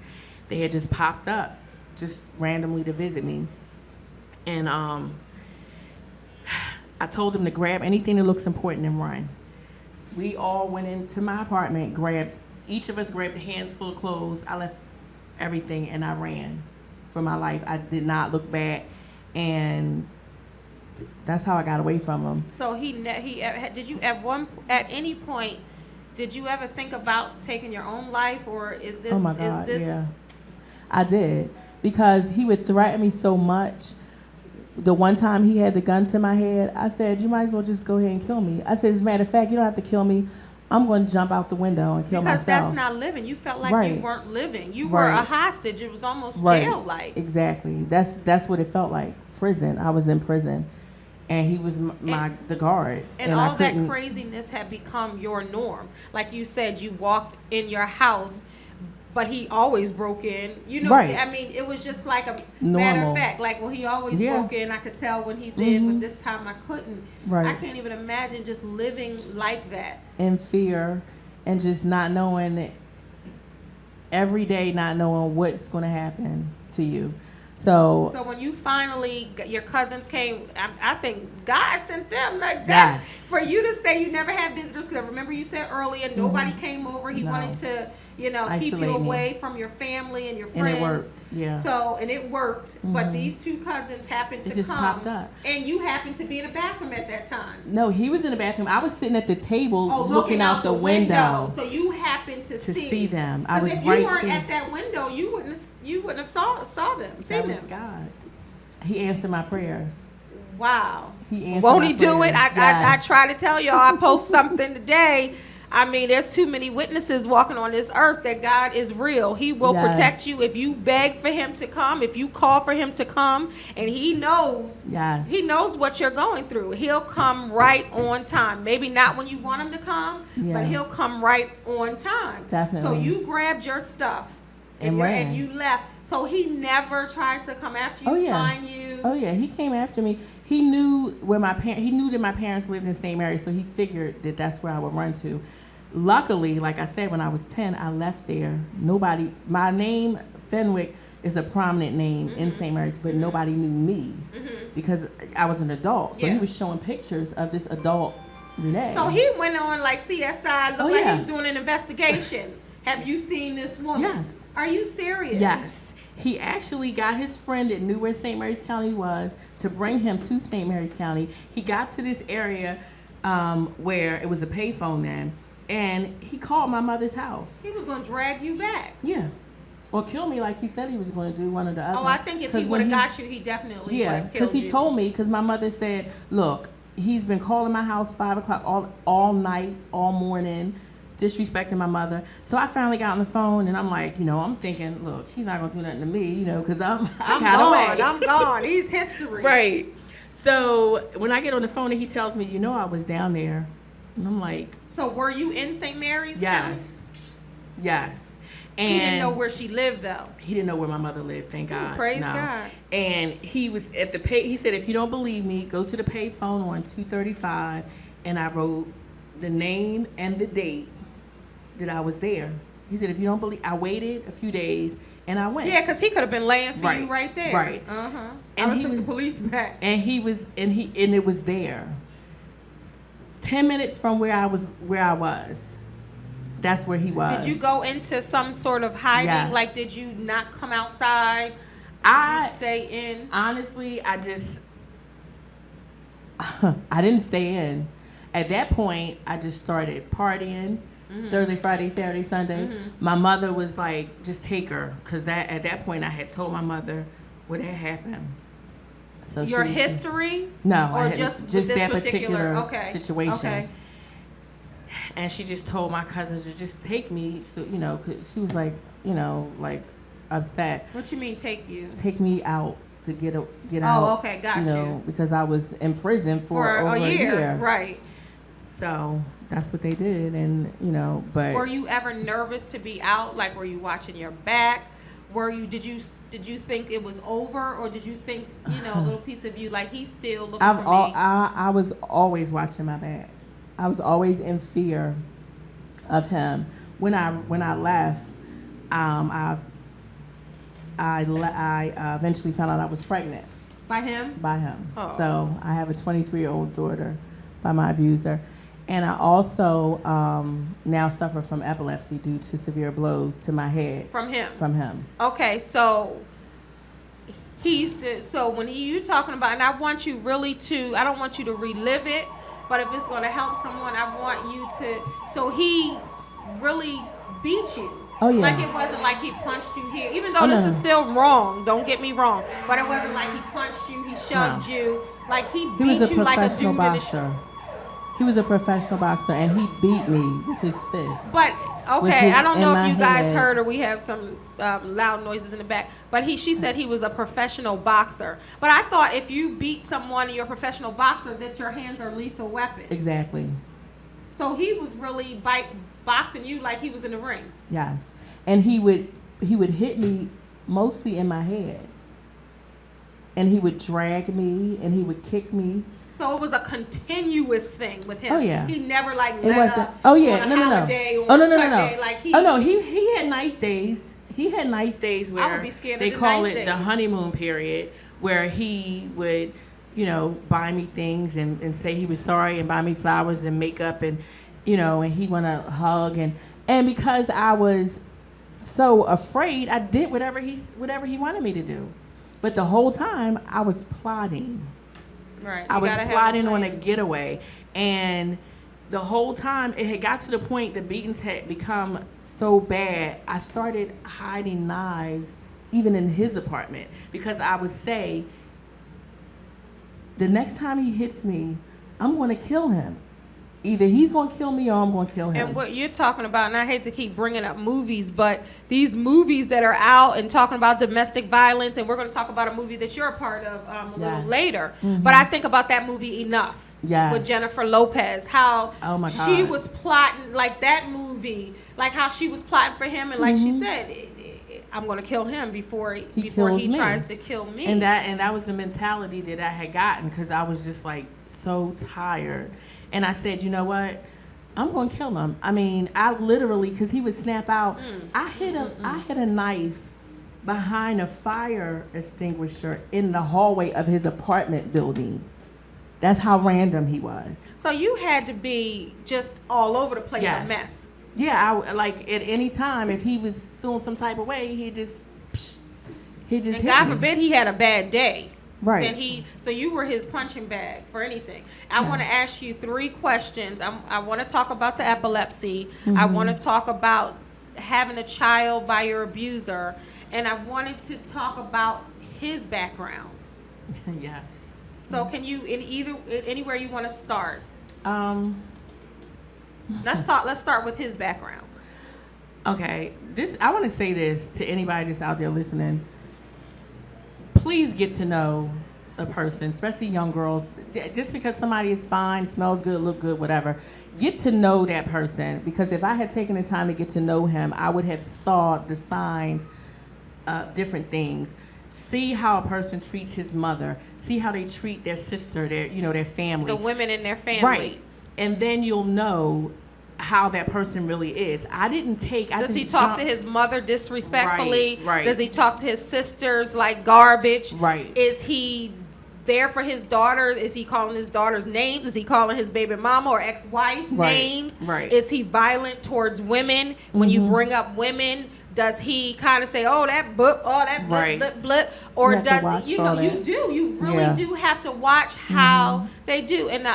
They had just popped up, just randomly to visit me. And I told them to grab anything that looks important and run. We all went into my apartment, each of us grabbed a handful of clothes. I left everything, and I ran for my life. I did not look back, and that's how I got away from him. So did you at any point, did you ever think about taking your own life, or is this? Oh my God, is this? Yeah. I did, because he would threaten me so much. The one time he had the gun to my head, I said, you might as well just go ahead and kill me. I said, as a matter of fact, you don't have to kill me. I'm going to jump out the window and kill myself. Because that's not living. You felt like you weren't living. You were a hostage. It was almost jail-like. Exactly. That's what it felt like. Prison. I was in prison. and he was the guard. And all that craziness had become your norm. Like you said, you walked in your house, but he always broke in. You know, right. I mean, it was just like a normal. Matter of fact. Like, well, he always broke in. I could tell when he's in, but this time I couldn't. Right. I can't even imagine just living like that. In fear and just not knowing, every day not knowing what's going to happen to you. So when you finally, your cousins came, I think God sent them. Like, that's for you to say you never had visitors, because I remember you said earlier nobody came over. He wanted to, keep you away from your family and your friends. And it worked, yeah. So, and it worked, but these two cousins happened to just come. Popped up. And you happened to be in the bathroom at that time. No, he was in the bathroom. I was sitting at the table looking out the window. So you happened to see them. I was if right you weren't there. at that window, you wouldn't have saw them. Seen that was them. God. He answered my prayers. Wow. He answered Won't my he do prayers. it? I try to tell y'all, I post something today. I mean, there's too many witnesses walking on this earth that God is real. He will protect you if you beg for him to come, if you call for him to come, and he knows. Yes. He knows what you're going through. He'll come right on time. Maybe not when you want him to come, but he'll come right on time. Definitely. So you grabbed your stuff and you left. So he never tries to come after you, find you. Oh yeah, he came after me. He knew where he knew that my parents lived in the same area, so he figured that that's where I would run to. Luckily, like I said, when I was 10, I left there. My name, Fenwick, is a prominent name in St. Mary's, but nobody knew me because I was an adult. So he was showing pictures of this adult Rene. So he went on like CSI, looked like he was doing an investigation. Have you seen this woman? Yes. Are you serious? Yes. He actually got his friend that knew where St. Mary's County was to bring him to St. Mary's County. He got to this area where it was a payphone then, and he called my mother's house. He was going to drag you back. Yeah. Or kill me like he said he was going to do, one or the other. Oh, I think if he would have got you, he definitely would have killed you. Yeah, because he told me, because my mother said, look, he's been calling my house 5 o'clock all night, all morning, disrespecting my mother. So I finally got on the phone, and I'm like, I'm thinking, look, he's not going to do nothing to me, because I got away. I'm gone. He's history. Right. So when I get on the phone and he tells me, I was down there. And I'm like. So were you in St. Mary's? Yes. Yes. And he didn't know where she lived, though. He didn't know where my mother lived, thank God. Praise God. And he was at he said, if you don't believe me, go to the pay phone on 235. And I wrote the name and the date that I was there. He said, if you don't believe, I waited a few days and I went. Yeah, because he could have been laying for you right there. Right. And he took the police back. And it was there. 10 minutes from where I was. That's where he was. Did you go into some sort of hiding? Yeah. Like, did you not come outside? Did you stay in? Honestly, I didn't stay in. At that point, I just started partying. Thursday, Friday, Saturday, Sunday. My mother was like, just take her. Because at that point, I had told my mother what had happened. So your history? No, or just that particular situation. Okay. And she just told my cousins to just take me. So, cause she was like, like upset. What you mean take you? Take me out to get out. Oh, okay, got you. Because I was in prison for over a year. Right. So that's what they did, and but. Were you ever nervous to be out? Like, were you watching your back? Did you think it was over, or did you think a little piece of you like he's still looking for me? I was always watching my back. I was always in fear of him. When I left, I eventually found out I was pregnant. By him? By him. Oh. So I have a 23-year-old daughter by my abuser. And I also now suffer from epilepsy due to severe blows to my head. From him? From him. Okay, so he used to, when you talking about, and I want you really to, I don't want you to relive it, but if it's going to help someone, I want you to, so he really beat you. Oh, yeah. Like it wasn't like he punched you here, even though this is still wrong, don't get me wrong, but it wasn't like he punched you, he shoved you, like he beat was a you like a dude professional in the boxer. He was a professional boxer, and he beat me with his fist. But With okay, his- I don't know in if my you guys head. heard or we have some loud noises in the back. But she said he was a professional boxer. But I thought if you beat someone and you're a professional boxer, that your hands are lethal weapons. Exactly. So he was really boxing you like he was in the ring. Yes, and he would hit me mostly in my head, and he would drag me, and he would kick me. So it was a continuous thing with him. Oh, yeah. He never like It let wasn't. up Oh yeah, on a no, no, no. holiday or Oh no, no, no, Sunday. no. Like he. Oh no, he had nice days. He had nice days where I would be scared of they the call nice it the days. honeymoon period, where he would, buy me things and say he was sorry and buy me flowers and makeup and, and he want to hug and because I was so afraid, I did whatever he wanted me to do, but the whole time I was plotting. Right. I You was gotta have plotting on a plan. getaway, and the whole time it had got to the point the beatings had become so bad. I started hiding knives even in his apartment because I would say, the next time he hits me, I'm going to kill him. Either he's going to kill me or I'm going to kill him. And what you're talking about, and I hate to keep bringing up movies, but these movies that are out and talking about domestic violence, and we're going to talk about a movie that you're a part of a little Yes. later. Mhm. But I think about that movie Enough. Yes. With Jennifer Lopez, how Oh my she God. was plotting, like that movie, like how she was plotting for him, and like she said, I'm going to kill him before he kills me. tries to kill me. And that was the mentality that I had gotten because I was just like so tired. And I said, you know what? I'm going to kill him. I mean, I literally, because he would snap out. I hid a knife behind a fire extinguisher in the hallway of his apartment building. That's how random he was. So you had to be just all over the place, Yes. a mess. Yeah, I like at any time if he was feeling some type of way, he just And hit God me. forbid he had a bad day. Right. Then so you were his punching bag for anything. I want to ask you 3 questions. I want to talk about the epilepsy. I want to talk about having a child by your abuser, and I wanted to talk about his background. Yes. So can you anywhere you want to start? Let's start with his background. Okay, I want to say this to anybody that's out there listening. Please get to know a person, especially young girls. Just because somebody is fine, smells good, look good, whatever, get to know that person. Because if I had taken the time to get to know him, I would have saw the signs of different things. See how a person treats his mother. See how they treat their sister, their family. The women in their family. Right. And then you'll know how that person really is. Does he talk to his mother disrespectfully? Right. Does he talk to his sisters like garbage? Right. Is he there for his daughter? Is he calling his daughter's name? Is he calling his baby mama or ex-wife Right. names? Right. Is he violent towards women? When you bring up women, does he kind of say, "Oh, that blip, oh, that blip, Right. blip, blip," or You have to does watch you for know? that. You really Yeah. do have to watch how they do, and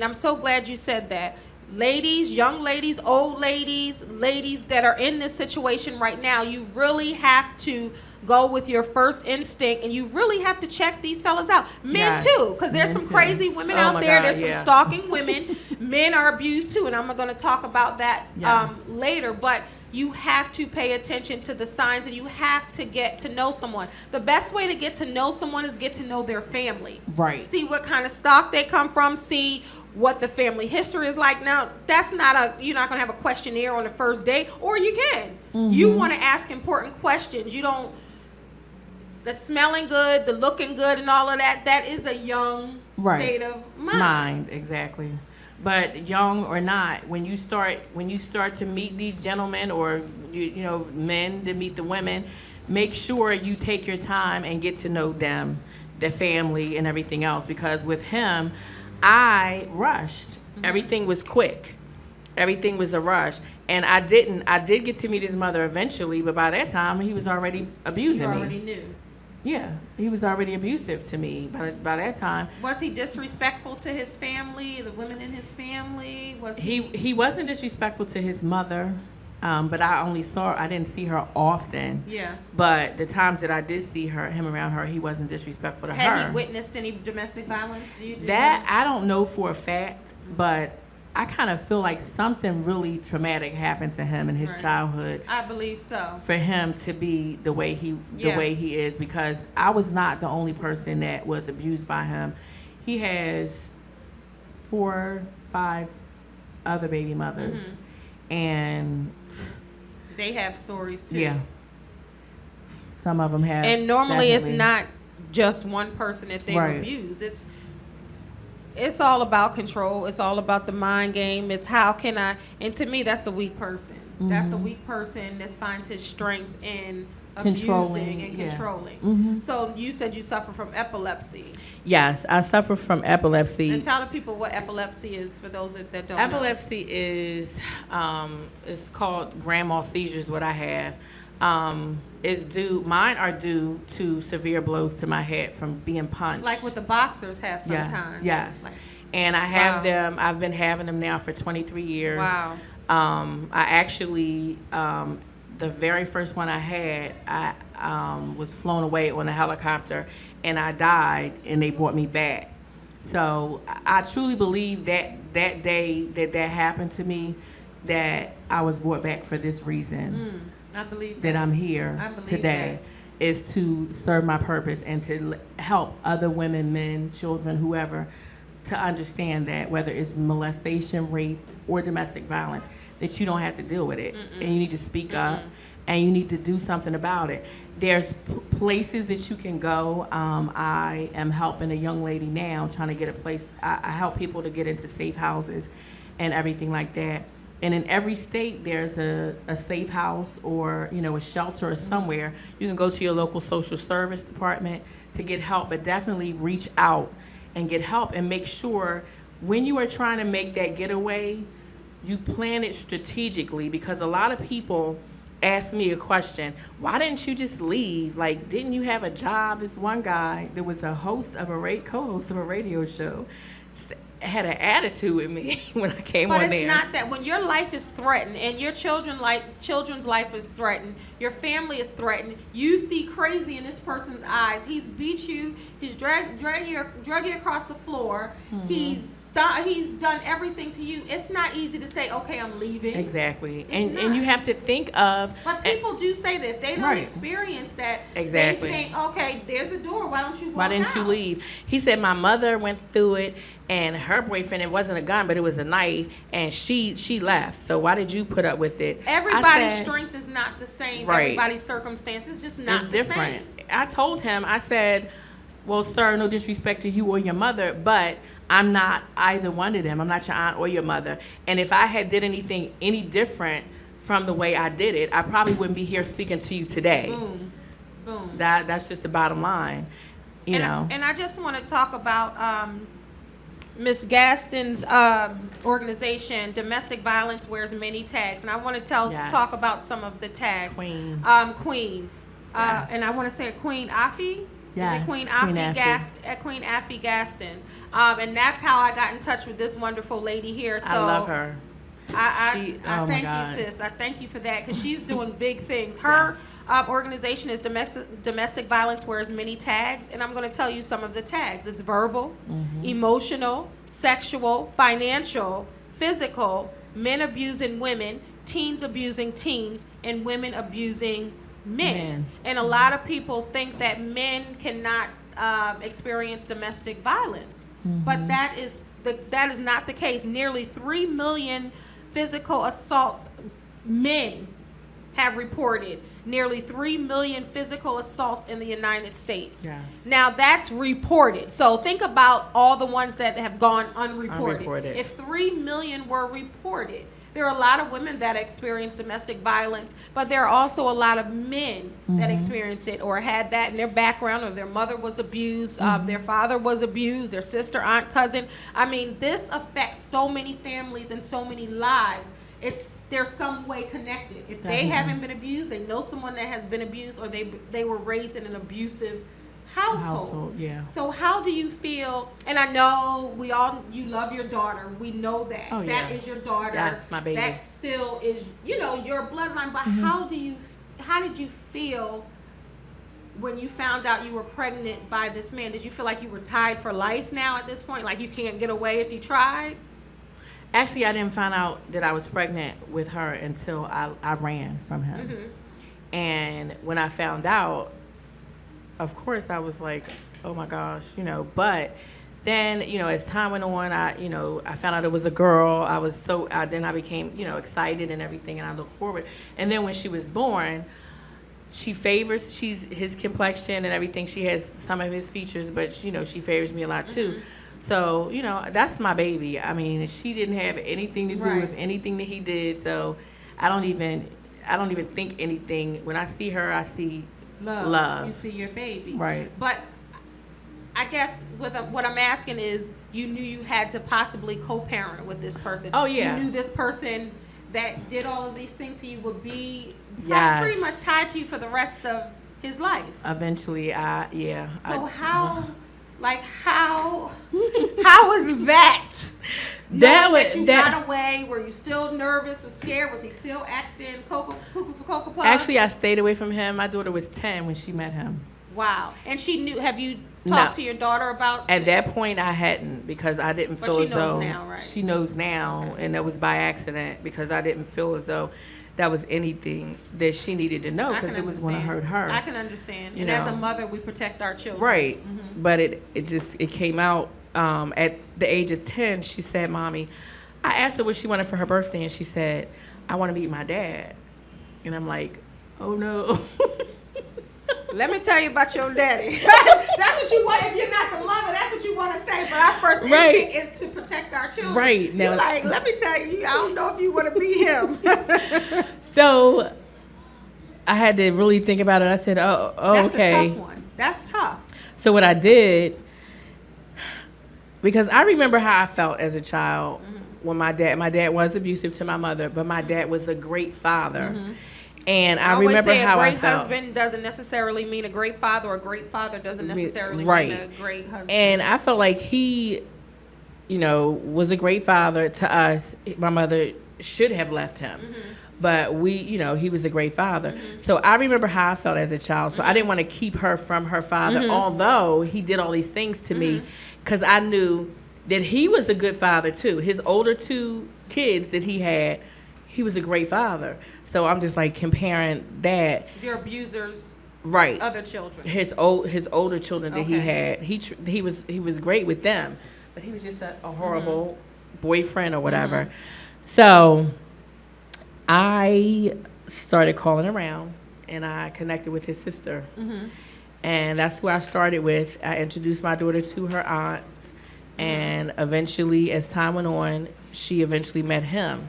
I'm so glad you said that. Ladies, young ladies, old ladies, ladies that are in this situation right now, you really have to go with your first instinct, and you really have to check these fellas out. Men Yes, too, because there's men some too. crazy women Oh out my there. God, There's some yeah. stalking women. Men are abused too, and I'm going to talk about that Yes. later. But you have to pay attention to the signs, and you have to get to know someone. The best way to get to know someone is get to know their family. Right. See what kind of stock they come from. See what the family history is like. Now, you're not going to have a questionnaire on the first date, or you can. You want to ask important questions. You don't, the smelling good, the looking good, and all of that is a young state of mind. Exactly. But young or not, when you start to meet these gentlemen or men to meet the women, make sure you take your time and get to know them, their family, and everything else. Because with him, I rushed. Everything was quick. Everything was a rush, and I did get to meet his mother eventually, but by that time he was already abusing You me. already knew. Yeah, he was already abusive to me by that time. Was he disrespectful to his family, the women in his family? Was He wasn't disrespectful to his mother. But I didn't see her often. Yeah. But the times that I did see him around her, he wasn't disrespectful to her. Had he witnessed any domestic violence? Do you I don't know for a fact, but I kind of feel like something really traumatic happened to him in his childhood. I believe so. For him to be the way he is, because I was not the only person that was abused by him. He has 4, 5 other baby mothers, and they have stories too. Yeah, some of them have. And normally, definitely. it's not just one person that they abuse. It's all about control. It's all about the mind game. It's how can I, and to me, that's a weak person. That's a weak person that finds his strength in abusing and controlling. So you said you suffer from epilepsy. Yes, I suffer from epilepsy. And tell the people what epislepsy is for those that don't know. Epilepsy is it's called grand mal seizures. What I have mine are due to severe blows to my head from being punched. Like what the boxers have sometimes. Yes. Like, and I have them. I've been having them now for 23 years. Wow. I actually the very first one I had, I was flown away on a helicopter, and I died, and they brought me back. So I truly believe that day that happened to me, that I was brought back for this reason. I believe that I'm here today is to serve my purpose and to help other women, men, children, whoever, to understand that whether it's molestation, rape, or domestic violence, that you don't have to deal with it. And you need to speak up, and you need to do something about it. There's places that you can go. I am helping a young lady now trying to get a place. I help people to get into safe houses and everything like that. And in every state, there's a safe house or, a shelter or somewhere. You can go to your local social service department to get help, but definitely reach out and get help, and make sure when you are trying to make that getaway, you plan it strategically, because a lot of people ask me a question, why didn't you just leave? Like, didn't you have a job? This one guy that was a co-host of a radio show had an attitude with me when I came on there. But it's not that. When your life is threatened and your children's life is threatened, your family is threatened, you see crazy in this person's eyes. He's beat you. He's drug you across the floor. He's done everything to you. It's not easy to say, okay, I'm leaving. Exactly. And you have to think of. But people do say that if they don't experience that, exactly, they think, okay, there's the door. Why don't you walk Why didn't out? you leave? He said my mother went through it, and her boyfriend, it wasn't a gun, but it was a knife, and she left. So why did you put up with it? Everybody's strength is not the same. Right. Everybody's circumstance is just not it's different. Same. I told him, I said, well, sir, no disrespect to you or your mother, but I'm not either one of them. I'm not your aunt or your mother. And if I had did anything any different from the way I did it, I probably wouldn't be here speaking to you today. Boom. Boom. That's just the bottom line. You know. And I just want to talk about Miss Gaston's organization, Domestic Violence Wears Many Tags. And I want to talk about some of the tags. Queen. Queen. Yes. And I want to say Queen Afi. Yes. Is it Queen Queen Afi Afi. Queen Afi Gaston. And that's how I got in touch with this wonderful lady here. So I love her. I oh thank my God. you, sis. I thank you for that, because she's doing big things. Her organization is Domestic Violence Wears Many Tags, and I'm going to tell you some of the tags. It's verbal, emotional, sexual, financial, physical, men abusing women, teens abusing teens, and women abusing men. And a lot of people think that men cannot experience domestic violence, but that is not the case. Nearly 3 million physical assaults men have reported. Nearly 3 million physical assaults in the United States. Yes. Now that's reported. So think about all the ones that have gone unreported. If 3 million were reported, there are a lot of women that experience domestic violence, but there are also a lot of men that experience it or had that in their background, or their mother was abused, their father was abused, their sister, aunt, cousin. I mean, this affects so many families and so many lives. They're some way connected. If they haven't been abused, they know someone that has been abused, or they were raised in an abusive household. Yeah. So how do you feel? And I know you love your daughter. We know that. Oh, That yeah. is your daughter. That's my baby. That still is, your bloodline. But how did you feel when you found out you were pregnant by this man? Did you feel like you were tied for life now at this point? Like you can't get away if you tried? Actually, I didn't find out that I was pregnant with her until I ran from him. Mm-hmm. And when I found out, of course, I was like, oh my gosh, but then, as time went on, I found out it was a girl. Then I became, excited and everything, and I looked forward. And then when she was born, she's his complexion and everything. She has some of his features, but, she favors me a lot too. Mm-hmm. So, that's my baby. I mean, she didn't have anything to do with anything that he did. So I don't even think anything. When I see her, I see love. You see your baby. Right. But I guess what I'm asking is, you knew you had to possibly co-parent with this person. Oh, yeah. You knew this person that did all of these things to you would be Yes. pretty much tied to you for the rest of his life. Eventually, yeah. So how was that? That you got away? Were you still nervous or scared? Was he still acting cuckoo for Cocoa Puffs? Actually, I stayed away from him. My daughter was 10 when she met him. Wow. And she knew. Have you talked to your daughter about? At that point, I hadn't, because I didn't feel as though. But she knows now, right? She knows now, Okay. and that was by accident, because I didn't feel as though that was anything that she needed to know, because it was going to hurt her. I can understand. You And as a know. mother, we protect our children. Right. Mm-hmm. But it came out at the age of 10. She said, Mommy, I asked her what she wanted for her birthday, and she said, I want to meet my dad. And I'm like, oh no. Let me tell you about your daddy. That's what you want. If you're not the mother, that's what you want to say. But our first instinct is to protect our children. Right. Now, you're like, let me tell you, I don't know if you want to be him. So I had to really think about it. I said, oh That's okay. a tough one. That's tough. So what I did, because I remember how I felt as a child when my dad was abusive to my mother, but my dad was a great father. Mm-hmm. And I remember how I felt. A great husband doesn't necessarily mean a great father, or a great father doesn't necessarily mean a great husband. And I felt like he, was a great father to us. My mother should have left him. Mm-hmm. But he was a great father. Mm-hmm. So I remember how I felt as a child. So I didn't want to keep her from her father, although he did all these things to me, because I knew that he was a good father too. His older two kids that he had, he was a great father. So I'm just like comparing that. Your abusers, right? Other children. His older children that he had. He was great with them, but he was just a horrible boyfriend or whatever. So I started calling around, and I connected with his sister, and that's where I started with. I introduced my daughter to her aunts, and eventually, as time went on, she eventually met him.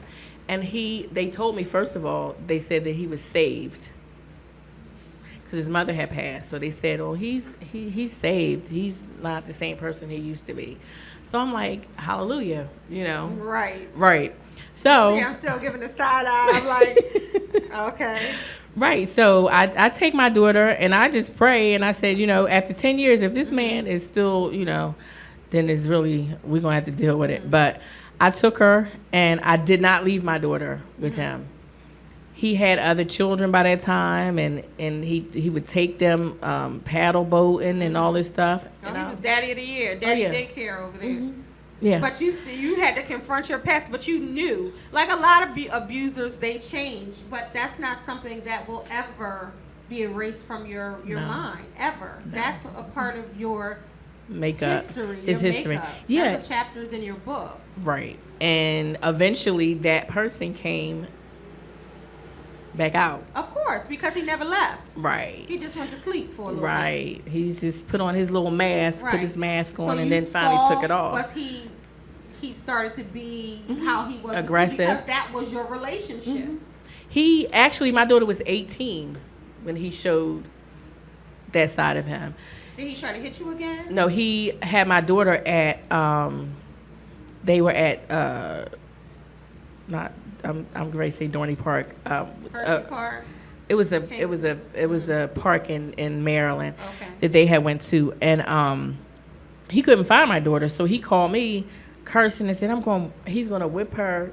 And they told me, first of all, they said that he was saved because his mother had passed. So they said, oh, he's saved. He's not the same person he used to be. So I'm like, hallelujah, Right. Right. So see, I'm still giving the side eye. I'm like, okay. Right. So I take my daughter, and I just pray, and I said, after 10 years, if this man is still, then it's really, we're going to have to deal with it. But I took her, and I did not leave my daughter with him. He had other children by that time, and he would take them paddle boating and all this stuff. Oh, he was daddy of the year, daycare over there. Yeah. But you had to confront your past, but you knew. Like a lot of abusers, they change, but that's not something that will ever be erased from your mind, ever. No. That's a part of your history. Yeah. That's the chapters in your book. Right. And eventually that person came back out. Of course, because he never left. Right. He just went to sleep for a little bit. Right. He just put on his little mask, put his mask on, so and then finally took it off. Was he started to be how he was aggressive, because that was your relationship. He actually, my daughter was 18 when he showed that side of him. Did he try to hit you again? No, he had my daughter at they were at not I'm going to say Dorney Park. Hershey Park. a park in Maryland Okay. that they had went to, and he couldn't find my daughter, so he called me cursing and said, he's gonna whip her.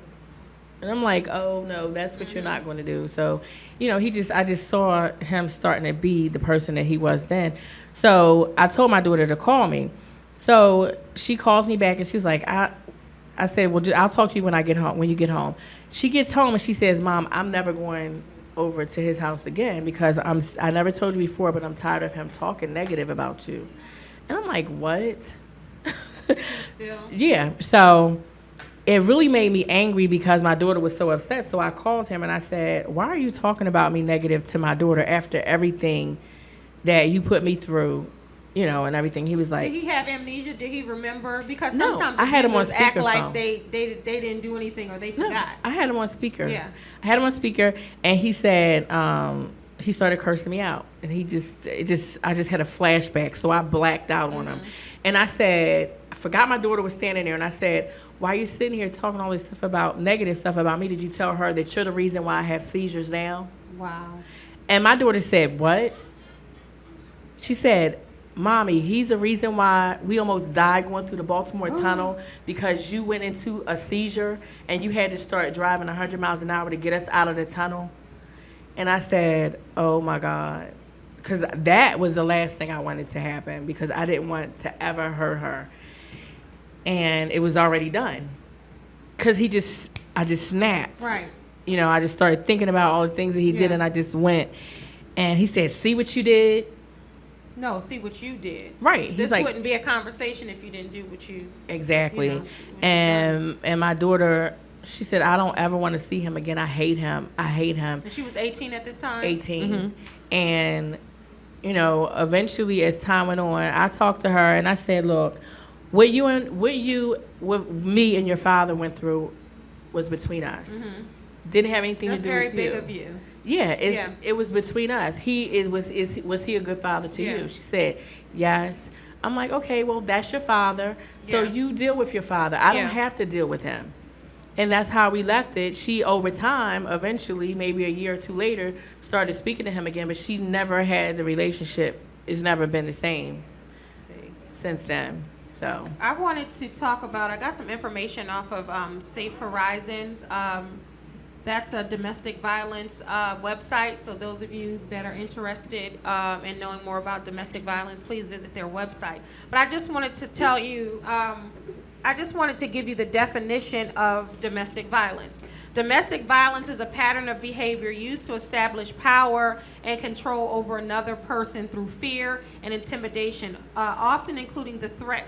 And I'm like, oh no, that's what you're not going to do. So, I just saw him starting to be the person that he was then. So I told my daughter to call me. So she calls me back and she was like, I said, well, I'll talk to you when you get home. She gets home and she says, Mom, I'm never going over to his house again because I never told you before, but I'm tired of him talking negative about you. And I'm like, what? Still? Yeah. So it really made me angry because my daughter was so upset. So I called him and I said, why are you talking about me negative to my daughter after everything that you put me through, and everything? He was like, did he have amnesia? Did he remember? Because No, sometimes I had him on abusers act like speakerphone. they didn't do anything or they forgot. I had him on speaker. Yeah. I had him on speaker, and he said, he started cursing me out, and I just had a flashback, so I blacked out on him, and I said, I forgot my daughter was standing there, and I said, why are you sitting here talking all this stuff about negative stuff about me? Did you tell her that you're the reason why I have seizures now? Wow. And my daughter said, what? She said, Mommy, he's the reason why we almost died going through the Baltimore Tunnel because you went into a seizure and you had to start driving 100 miles an hour to get us out of the tunnel. And I said, oh, my God. Because that was the last thing I wanted to happen because I didn't want to ever hurt her. And it was already done. Because I just snapped. Right. I just started thinking about all the things that he did, and I just went. And he said, see what you did? No, see what you did. Right. He's This like, wouldn't be a conversation if you didn't do what you... exactly. And my daughter, she said, I don't ever want to see him again. I hate him. And she was 18 at this time? 18. And, eventually as time went on, I talked to her and I said, look, what me and your father went through was between us. Didn't have anything That's to do very with big you. of you. Yeah, it was between us. Was he a good father to you? She said, yes. I'm like, okay, well, that's your father. So you deal with your father. I don't have to deal with him. And that's how we left it. She, over time, eventually, maybe a year or two later, started speaking to him again, but she never had the relationship. It's never been the same since then. So I wanted to talk about, I got some information off of Safe Horizons. That's a domestic violence website. So those of you that are interested in knowing more about domestic violence, please visit their website. But I just wanted to tell you, I just wanted to give you the definition of domestic violence. Domestic violence is a pattern of behavior used to establish power and control over another person through fear and intimidation, often including the threat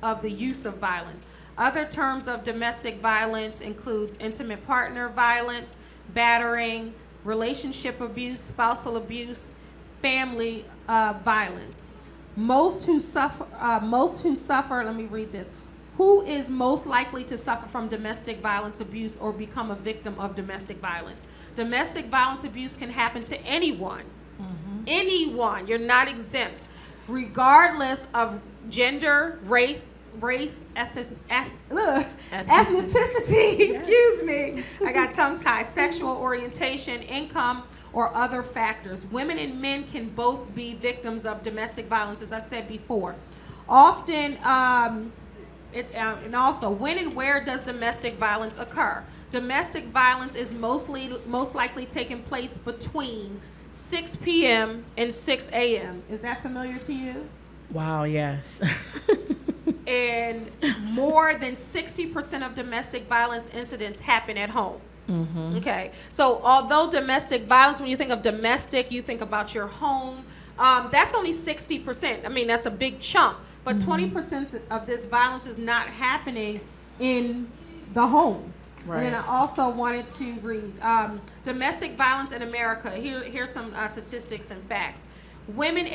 of the use of violence. Other terms of domestic violence includes intimate partner violence, battering, relationship abuse, spousal abuse, family violence. Most who suffer, let me read this. Who is most likely to suffer from domestic violence abuse or become a victim of domestic violence? Domestic violence abuse can happen to anyone. Anyone. You're not exempt, regardless of gender, race, ethnicity, excuse me, I got tongue-tied, sexual orientation, income, or other factors. Women and men can both be victims of domestic violence, as I said before. Often, and also, when and where does domestic violence occur? Domestic violence is most likely taking place between 6 p.m. and 6 a.m. Is that familiar to you? wow, yes. And more than 60% of domestic violence incidents happen at home. Okay, so although domestic violence, when you think of domestic, you think about your home. That's only 60%. I mean, that's a big chunk. But 20% of this violence is not happening in the home. Right. And then I also wanted to read domestic violence in America. Here's some statistics and facts. Women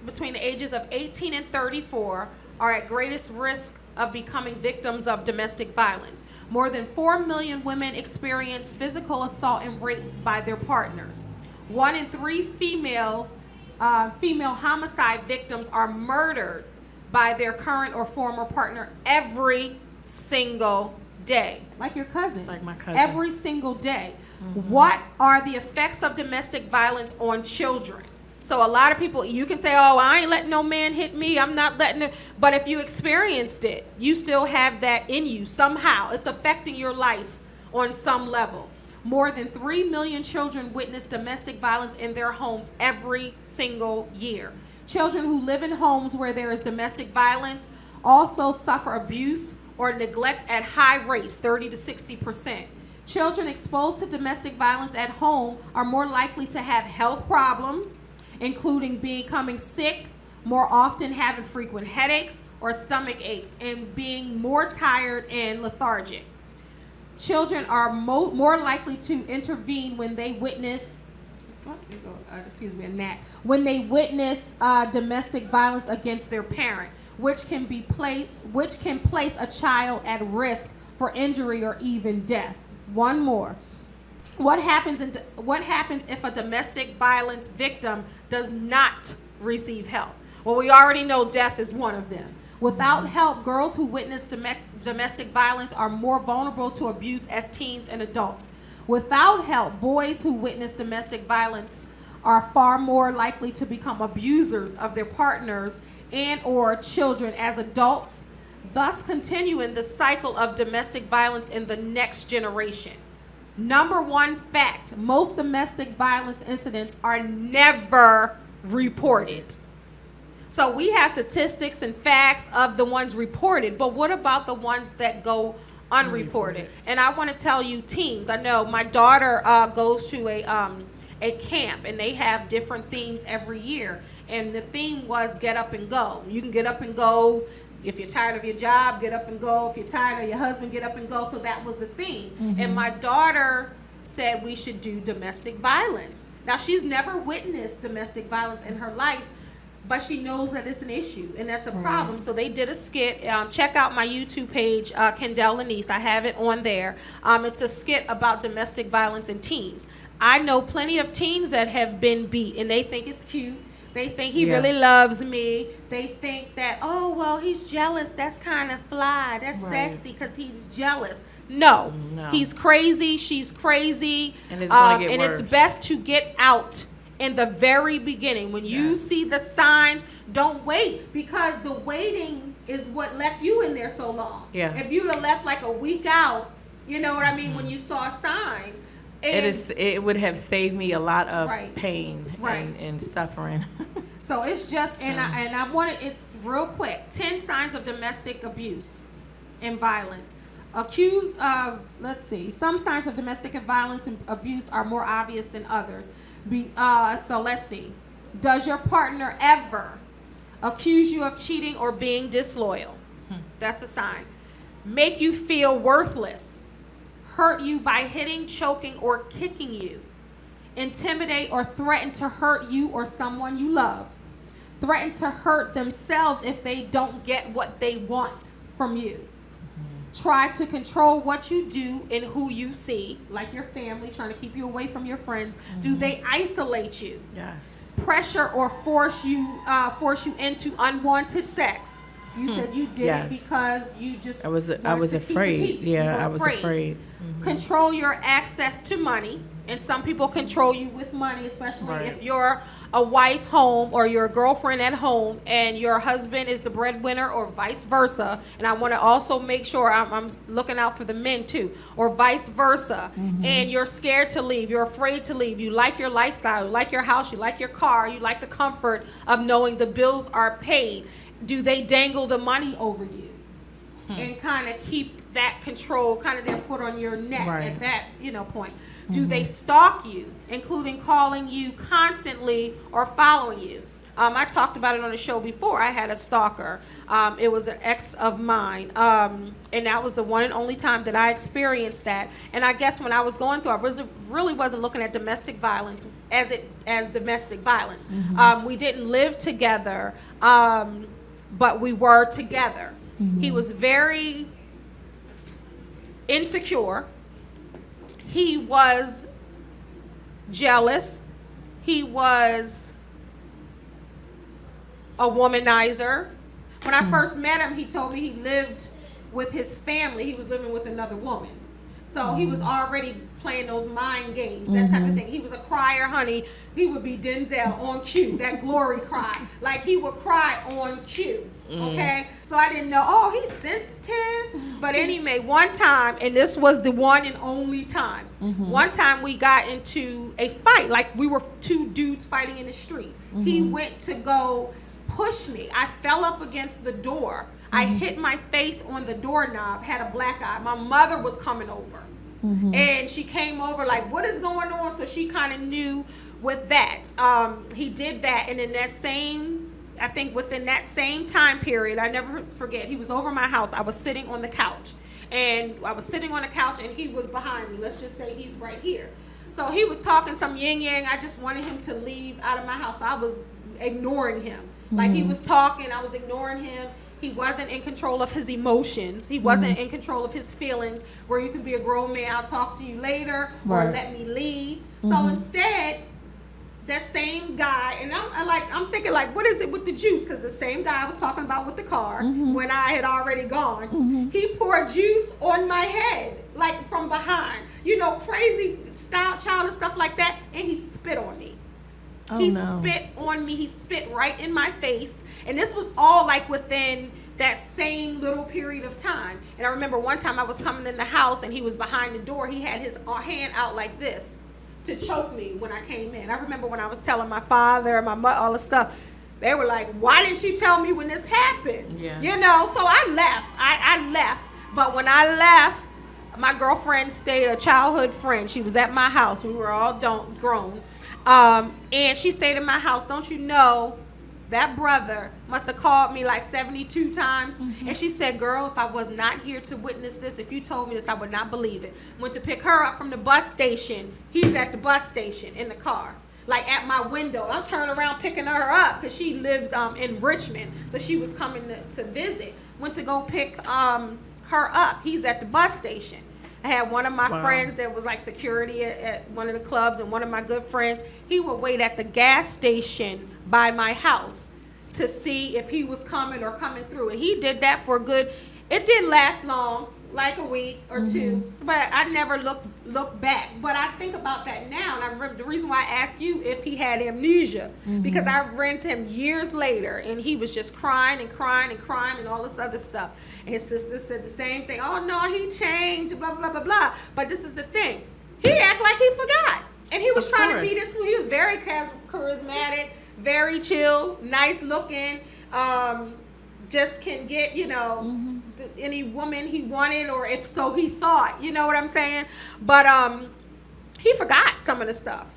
between the ages of 18 and 34 are at greatest risk of becoming victims of domestic violence. More than 4 million women experience physical assault and rape by their partners. 1 in 3 female homicide victims are murdered by their current or former partner every single day, like your cousin. Like my cousin. Every single day. What are the effects of domestic violence on children? So a lot of people, you can say, oh, I ain't letting no man hit me. I'm not letting it. But if you experienced it, you still have that in you somehow. It's affecting your life on some level. More than 3 million children witness domestic violence in their homes every single year. Children who live in homes where there is domestic violence also suffer abuse or neglect at high rates, 30 to 60%. Children exposed to domestic violence at home are more likely to have health problems, including becoming sick, more often having frequent headaches or stomach aches, and being more tired and lethargic. Children are more likely to intervene when they witness when they witness domestic violence against their parent, which can place a child at risk for injury or even death. One more. What happens if a domestic violence victim does not receive help? Well, we already know death is one of them. Without help, girls who witness domestic violence are more vulnerable to abuse as teens and adults. Without help, boys who witness domestic violence are far more likely to become abusers of their partners and or children as adults, thus continuing the cycle of domestic violence in the next generation. Number one fact, most domestic violence incidents are never reported. So we have statistics and facts of the ones reported, but what about the ones that go unreported? And I want to tell you, teens, I know my daughter goes to a camp, and they have different themes every year, and the theme was get up and go. You can get up and go. If you're tired of your job, get up and go. If you're tired of your husband, get up and go. So that was the theme. And my daughter said we should do domestic violence. Now, she's never witnessed domestic violence in her life, but she knows that it's an issue, and that's a problem. So they did a skit. Check out my YouTube page, Kendell Lenice. I have it on there. It's a skit about domestic violence in teens. I know plenty of teens that have been beat, and they think it's cute. They think he really loves me. They think that, oh, well, he's jealous. That's kind of fly. That's sexy because he's jealous. No, he's crazy. She's crazy. And it's going to get worse. It's best to get out in the very beginning. When you see the signs, don't wait, because the waiting is what left you in there so long. Yeah. If you'd have left like a week out, you know what I mean, when you saw a sign. It would have saved me a lot of pain and suffering. So it's just, and I wanted it real quick. 10 signs of domestic abuse and violence. Accused of, some signs of domestic violence and abuse are more obvious than others. So let's see. Does your partner ever accuse you of cheating or being disloyal? That's a sign. Make you feel worthless. Hurt you by hitting, choking, or kicking you. Intimidate or threaten to hurt you or someone you love. Threaten to hurt themselves if they don't get what they want from you. Try to control what you do and who you see, like your family, trying to keep you away from your friends. Do they isolate you? Yes. Pressure or force you into unwanted sex. You said you did it because you just I was afraid. Yeah, I was afraid. Control your access to money. And some people control you with money, especially if you're a wife home or you're a girlfriend at home and your husband is the breadwinner, or vice versa. And I want to also make sure I'm looking out for the men too, or vice versa. And you're scared to leave. You're afraid to leave. You like your lifestyle. You like your house. You like your car. You like the comfort of knowing the bills are paid. Do they dangle the money over you and kind of keep that control, kind of their foot on your neck at that point? Do they stalk you, including calling you constantly or following you? I talked about it on the show before. I had a stalker. It was an ex of mine, and that was the one and only time that I experienced that. And I guess when I was going through, I really wasn't looking at domestic violence as domestic violence. We didn't live together, but we were together. He was very insecure. He was jealous. He was a womanizer. When I first met him, he told me he lived with his family, he was living with another woman. So he was already playing those mind games, that type of thing. He was a crier, honey. He would be Denzel on cue, that glory cry. Like, he would cry on cue, okay? So I didn't know, oh, he's sensitive. But anyway, one time, and this was the one and only time, one time we got into a fight. Like, we were two dudes fighting in the street. He went to go push me. I fell up against the door. I hit my face on the doorknob, had a black eye. My mother was coming over. And she came over like, what is going on? So she kind of knew with that. He did that. And in that same, I think within that same time period, I never forget, he was over my house. I was sitting on the couch. And I was sitting on the couch and he was behind me. Let's just say he's right here. So he was talking some yin yang. I just wanted him to leave out of my house. I was ignoring him. Like, he was talking, I was ignoring him. He wasn't in control of his emotions. He wasn't in control of his feelings, where you can be a grown man, I'll talk to you later, or let me leave. So instead, that same guy, and I'm thinking like, what is it with the juice? Because the same guy I was talking about with the car, when I had already gone, he poured juice on my head, like from behind. You know, crazy style, child and stuff like that, and he spit on me. He spit on me. He spit right in my face. And this was all like within that same little period of time. And I remember one time I was coming in the house and he was behind the door. He had his hand out like this to choke me when I came in. I remember when I was telling my father, my mother, all the stuff. They were like, why didn't you tell me when this happened? Yeah. You know, so I left. I left. But when I left, my girlfriend stayed, a childhood friend. She was at my house. We were all grown. And she stayed in my house. Don't you know, that brother must have called me like 72 times. And she said, girl, if I was not here to witness this, if you told me this, I would not believe it. Went to pick her up from the bus station. He's at the bus station in the car, like at my window. I'm turning around picking her up because she lives in Richmond. So she was coming to visit. Went to go pick her up. He's at the bus station. I had one of my friends that was like security at one of the clubs, and one of my good friends, he would wait at the gas station by my house to see if he was coming or coming through. And he did that for it didn't last long, like a week or two, but I never looked back. But I think about that now, and I remember the reason why I asked you if he had amnesia, because I ran to him years later, and he was just crying and crying and crying and all this other stuff. And his sister said the same thing. Oh no, he changed, blah blah blah blah. But this is the thing, he acted like he forgot, and he was trying to be this. He was very charismatic, very chill, nice looking. Just can get, you know, any woman he wanted, or if so he thought, you know what I'm saying? But he forgot some of the stuff.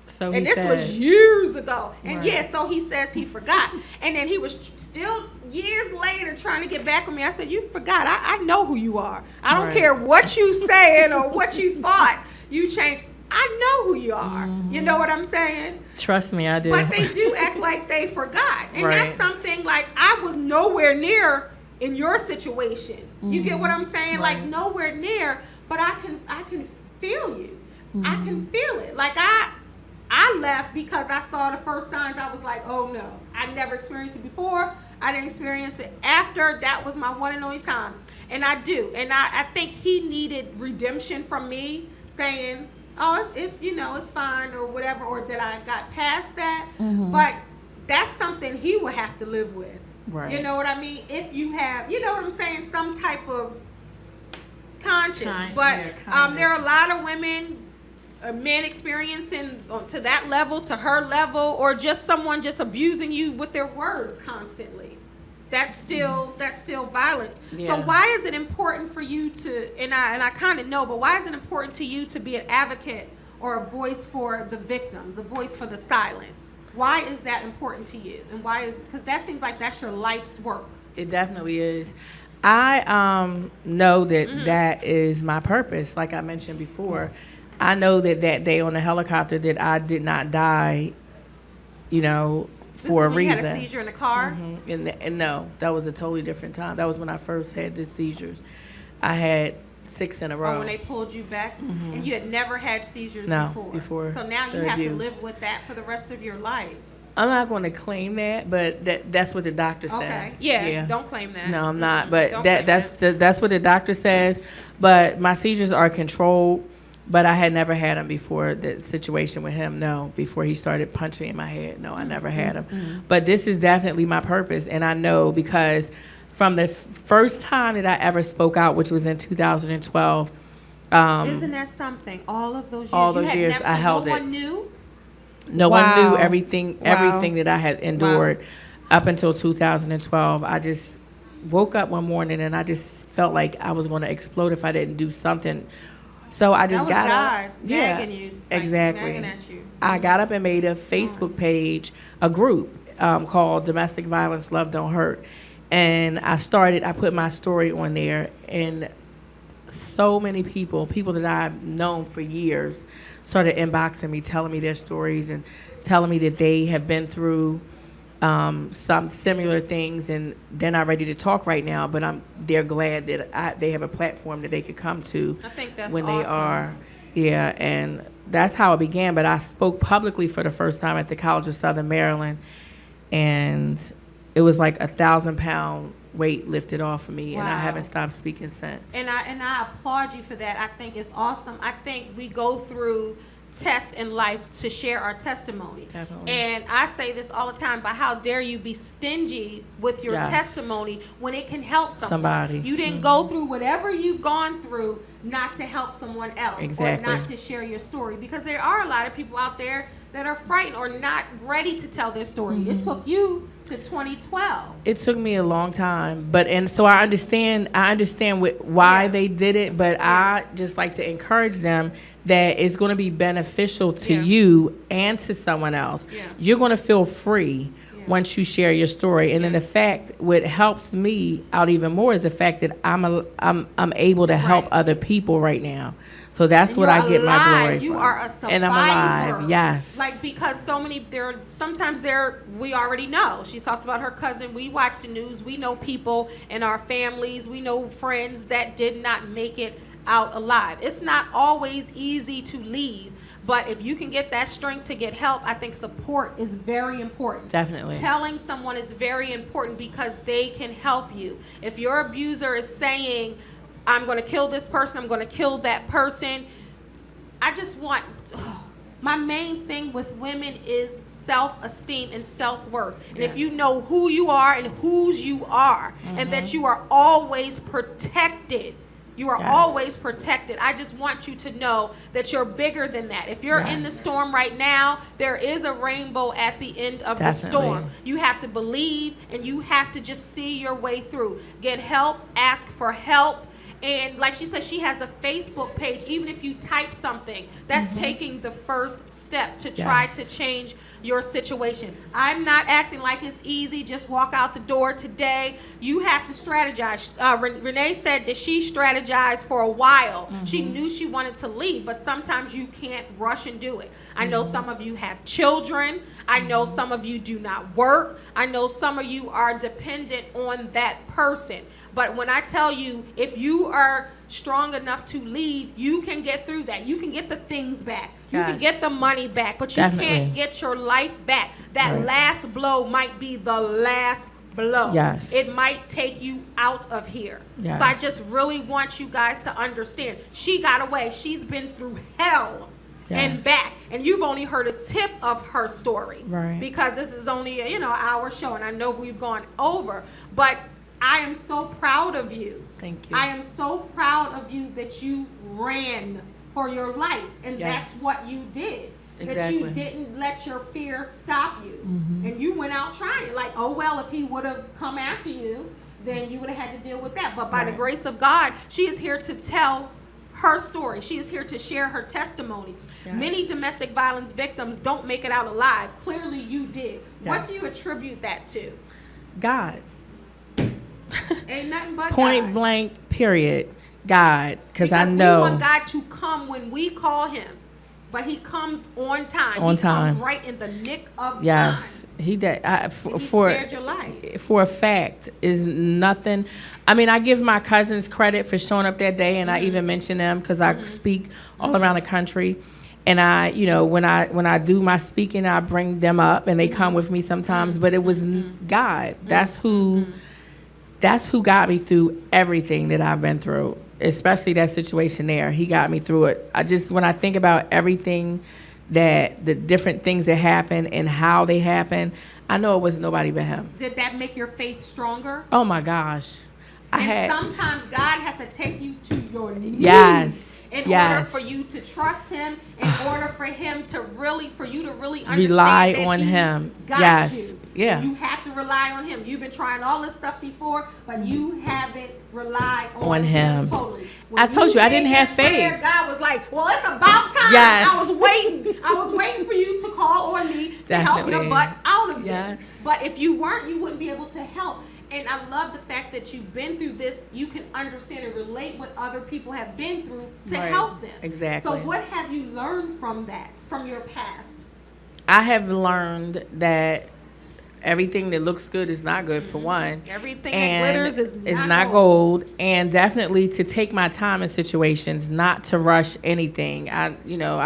So and this was years ago. And so he says he forgot. And then he was still years later trying to get back with me. I said, you forgot. I know who you are. I don't care what you saying or what you thought. You changed. I know who you are. You know what I'm saying? Trust me, I do. But they do act like they forgot. And that's something like I was nowhere near in your situation. You get what I'm saying? Like nowhere near, but I can feel you. I can feel it. Like I left because I saw the first signs. I was like, oh no, I never experienced it before. I didn't experience it after. That was my one and only time. And I do. And I think he needed redemption from me, saying, oh, it's you know, it's fine or whatever, or that I got past that. But that's something he will have to live with. Right. You know what I mean? If you have, you know what I'm saying, some type of conscience. But there are a lot of women, men experiencing to that level, to her level, or just someone just abusing you with their words constantly. That's still violence. Yeah. So why is it important for you to, and I kind of know, but why is it important to you to be an advocate or a voice for the victims, a voice for the silent? Why is that important to you? And why is, because that seems like that's your life's work. It definitely is. I know that that is my purpose. Like I mentioned before, I know that day on the helicopter that I did not die, you know, for a reason. You had a seizure in the car? And no, that was a totally different time. That was when I first had the seizures. I had 6 in a row. Oh, when they pulled you back? And you had never had seizures No, before? before So now you the have abuse. to live with that for the rest of your life. I'm not going to claim that, but that's what the doctor says. Okay. Yeah. Don't claim that. No, I'm not. But Don't claim that's what the doctor says. But my seizures are controlled. But I had never had them before the situation with him. No, before he started punching in my head. No, I never had them. But this is definitely my purpose, and I know because from the first time that I ever spoke out, which was in 2012. Isn't that something? All of those years. All those years, I held no it. one knew. No Wow. one knew everything Wow. that I had endured up until 2012. I just woke up one morning and I just felt like I was going to explode if I didn't do something. So I just That was got God up. nagging you, like, exactly. nagging at you. I got up and made a Facebook page, a group called Domestic Violence Love Don't Hurt. And I put my story on there, and so many people that I've known for years started inboxing me, telling me their stories and telling me that they have been through some similar things, and they're not ready to talk right now, but they're glad that they have a platform that they could come to. I think that's when awesome. they are. Yeah, and that's how it began. But I spoke publicly for the first time at the College of Southern Maryland, and it was like 1,000-pound weight lifted off of me, and I Wow. haven't stopped speaking since. And I applaud you for that. I think it's awesome. I think we go through tests in life to share our testimony. Definitely. And I say this all the time, but how dare you be stingy with your Yes. testimony when it can help someone. Somebody. You didn't go through whatever you've gone through not to help someone else Exactly. or not to share your story, because there are a lot of people out there that are frightened or not ready to tell their story. It took you to 2012. It took me a long time, so I understand why Yeah. they did it, but I just like to encourage them that it's going to be beneficial to Yeah. you and to someone else. Yeah. You're going to feel free Yeah. once you share your story, and then Yeah. the fact what helps me out even more is the fact that I'm able to help Right. other people right now. So that's And what you're I get my alive. glory You from. are a survivor. And I'm alive. Yes. Like, because so many we already know. She's talked about her cousin. We watch the news. We know people in our families. We know friends that did not make it out alive. It's not always easy to leave, but if you can get that strength to get help, I think support is very important. Definitely. Telling someone is very important because they can help you. If your abuser is saying, I'm going to kill this person, I'm going to kill that person, I just want, my main thing with women is self-esteem and self-worth. And if you know who you are and whose you are, and that you are always protected, you are Yes. always protected. I just want you to know that you're bigger than that. If you're in the storm right now, there is a rainbow at the end of the storm. You have to believe, and you have to just see your way through. Get help, ask for help. And like she said, she has a Facebook page. Even if you type something, that's taking the first step to try Yes. to change your situation. I'm not acting like it's easy. Just walk out the door today. You have to strategize. Renee said that she strategized for a while. She knew she wanted to leave, but sometimes you can't rush and do it. I know some of you have children. I know some of you do not work. I know some of you are dependent on that person. But when I tell you, if you are strong enough to leave, you can get through that. You can get the things back. You can get the money back, but you can't get your life back. That last blow might be the last blow. Yes. It might take you out of here. Yes. So I just really want you guys to understand. She got away. She's been through hell. And Yes. back, and you've only heard a tip of her story, Right. because this is only a, hour show, and I know we've gone over, but I am so proud of you. Thank you. I am so proud of you that you ran for your life, and Yes. that's what you did. That Exactly. you didn't let your fear stop you, and you went out trying. Like, oh well, if he would have come after you, then you would have had to deal with that. But by the grace of God, she is here to tell her story. She is here to share her testimony. Yes. Many domestic violence victims don't make it out alive. Clearly you did. What Yes. do you attribute that to? God. Ain't nothing but Point God. blank, period. God. Because I Because know. we want God to come when we call him. But he comes on time. On he comes time. right in the nick of Yes. time. He did. And he spared your life. For a fact is nothing. I mean, I give my cousins credit for showing up that day, and I even mention them because I speak all around the country. And I, when I do my speaking, I bring them up and they come with me sometimes, but it was God. That's who got me through everything that I've been through, especially that situation there. He got me through it. When I think about everything the different things that happen and how they happen, I know it was nobody but him. Did that make your faith stronger? Oh my gosh. Sometimes God has to take you to your knees. Yes. In order for you to trust him, in order for him to really understand rely that on he's him. got Yes. you. Yeah. You have to rely on him. You've been trying all this stuff before, but you haven't relied on him totally. I told you I didn't have faith. Prayer, God was like, well, it's about time. Yes. I was waiting for you to call on me to help your butt out of this. But if you weren't, you wouldn't be able to help. And I love the fact that you've been through this. You can understand and relate what other people have been through to help them. Exactly. So what have you learned from that, from your past? I have learned that everything that looks good is not good, for one. Everything that glitters is not gold. And definitely to take my time in situations, not to rush anything. I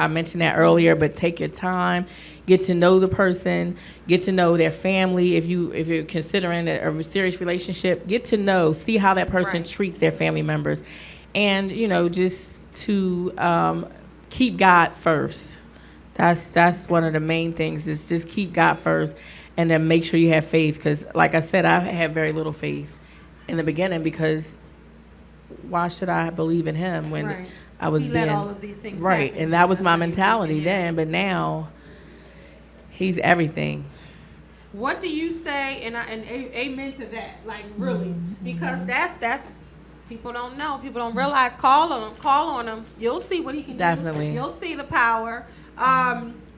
mentioned that earlier, but take your time. Get to know the person, get to know their family. If you're considering a serious relationship, get to know, see how that person treats their family members, and just to keep God first. That's one of the main things. Is just keep God first, and then make sure you have faith. Because, like I said, I had very little faith in the beginning. Because why should I believe in Him when I was let all of these things right? happen. And that was my mentality then. But now, He's everything. What do you say? And amen to that. Like really, because that's people don't know. People don't realize. Call on him. You'll see what he can do. Definitely. You'll see the power.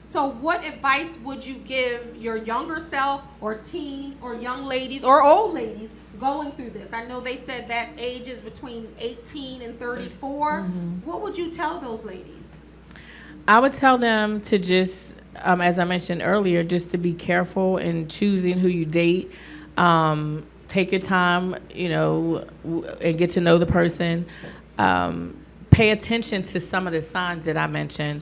So what advice would you give your younger self, or teens, or young ladies, or old ladies going through this? I know they said that age is between 18 and 34. What would you tell those ladies? I would tell them to just, as I mentioned earlier, just to be careful in choosing who you date. Take your time, and get to know the person. Pay attention to some of the signs that I mentioned.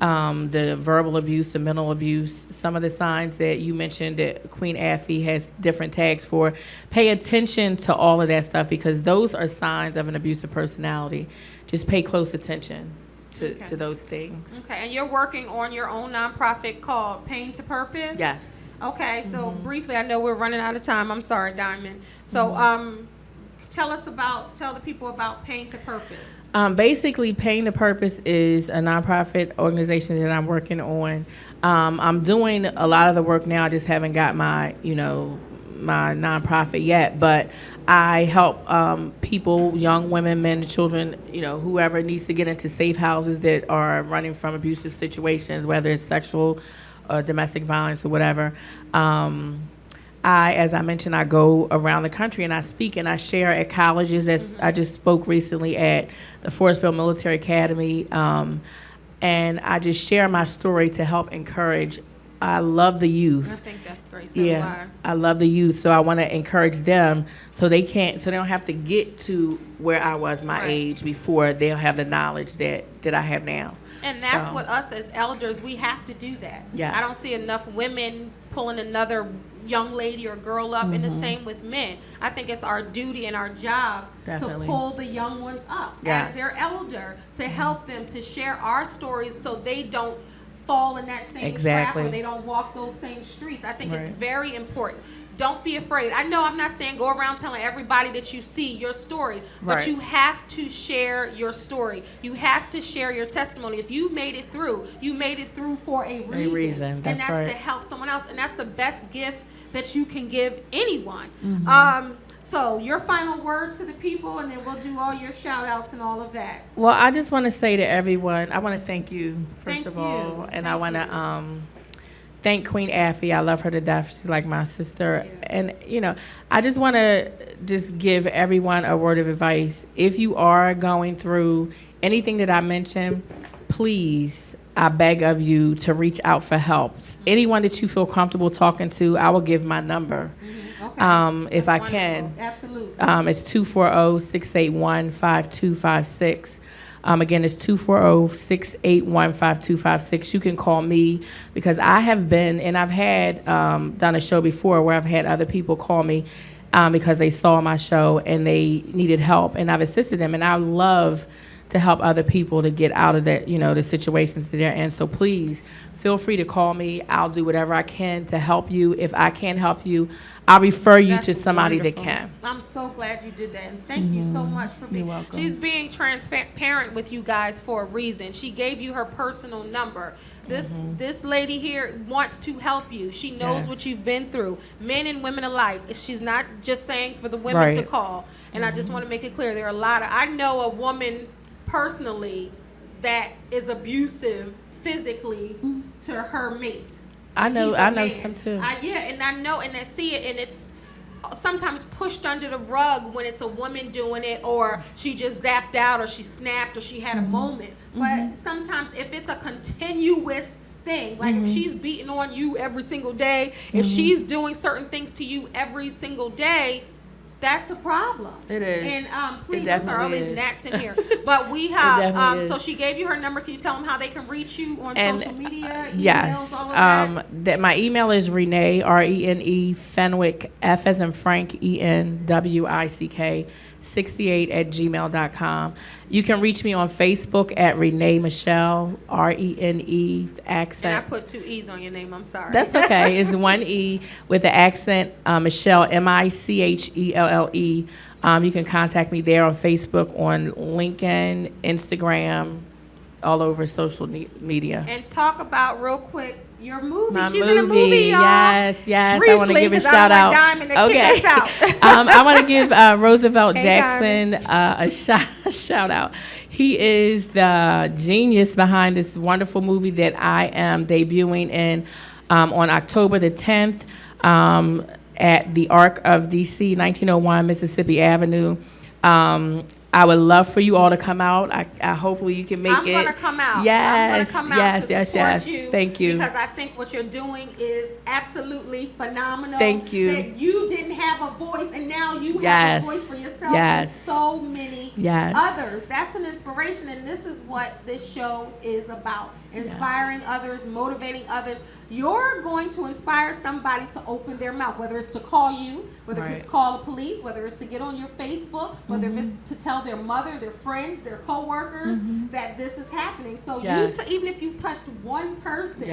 The verbal abuse, the mental abuse, some of the signs that you mentioned that Queen Affy has different tags for. Pay attention to all of that stuff, because those are signs of an abusive personality. Just pay close attention to those things. Okay, and you're working on your own nonprofit called Pain to Purpose? Yes. Okay, so briefly, I know we're running out of time. I'm sorry, Diamond. So tell the people about Pain to Purpose. Basically, Pain to Purpose is a nonprofit organization that I'm working on. I'm doing a lot of the work now. I just haven't got my nonprofit yet, but I help people, young women, men, children, whoever needs to get into safe houses that are running from abusive situations, whether it's sexual or domestic violence or whatever. As I mentioned, I go around the country and I speak and I share at colleges. I just spoke recently at the Forestville Military Academy, and I just share my story to help encourage. I love the youth. I think that's great. So I love the youth, so I want to encourage them so they don't have to get to where I was my age before they'll have the knowledge that I have now. And that's what us as elders, we have to do that. Yes. I don't see enough women pulling another young lady or girl up, and the same with men. I think it's our duty and our job to pull the young ones up as their elder, to help them, to share our stories so they don't fall in that same trap, or they don't walk those same streets. I think it's very important. Don't be afraid. I know I'm not saying go around telling everybody that you see your story, but you have to share your story. You have to share your testimony. If you made it through, you made it through for a reason. And that's to help someone else. And that's the best gift that you can give anyone. So your final words to the people, and then we'll do all your shout outs and all of that. Well, I just want to say to everyone, I want to thank you, first of all. And I want to thank Queen Affy. I love her to death. She's like my sister. And, I just want to just give everyone a word of advice. If you are going through anything that I mentioned, please, I beg of you to reach out for help. Anyone that you feel comfortable talking to, I will give my number. If I can. Absolutely. It's 240-681-5256. Again, it's 240-681-5256. You can call me because I have been, and I've had done a show before where I've had other people call me because they saw my show and they needed help, and I've assisted them. And I love to help other people to get out of that, the situations that they're in. So please feel free to call me. I'll do whatever I can to help you. If I can't help you, I'll refer you to somebody wonderful. That can. I'm so glad you did that, and thank you so much for being. You're welcome. She's being transparent with you guys for a reason. She gave you her personal number. This lady here wants to help you. She knows what you've been through, men and women alike. She's not just saying for the women to call. And I just want to make it clear, there are a lot of. I know a woman personally that is abusive physically to her mate. I know man. some too. And I know, and I see it, and it's sometimes pushed under the rug when it's a woman doing it, or she just zapped out, or she snapped, or she had a moment. But sometimes if it's a continuous thing, like if she's beating on you every single day, if she's doing certain things to you every single day, that's a problem. It is. And please, I'm sorry, all these gnats in here. But we have, so she gave you her number. Can you tell them how they can reach you on social media, emails, all of that? That my email is Rene, Rene, Fenwick, F as in Frank, ENWICK, 68@gmail.com. You can reach me on Facebook at Rene Michelle, RENE accent. And I put 2 E's on your name. I'm sorry. That's okay. It's 1 E with the accent, Michelle, MICHELLE. You can contact me there on Facebook, on LinkedIn, Instagram, all over social media. And talk about real quick your movie. She's in a movie, y'all. Yes. Briefly, I want to give a 'cause I shout don't out. like Diamond to kick us out. I want to give Roosevelt Hey, Jackson a shout out. He is the genius behind this wonderful movie that I am debuting in on October the 10th at the Arc of DC, 1901 Mississippi Avenue. I would love for you all to come out. I hopefully you can make it. I'm gonna come out. Yes, I'm gonna come out to support you. Thank you. Because I think what you're doing is absolutely phenomenal. Thank you. That you didn't have a voice, and now you have a voice for yourself. And so many others. That's an inspiration, and this is what this show is about: inspiring others, motivating others. You're going to inspire somebody to open their mouth, whether it's to call you, whether it's to call the police, whether it's to get on your Facebook, whether it's to tell their mother, their friends, their coworkers that this is happening. So even if you touched one person,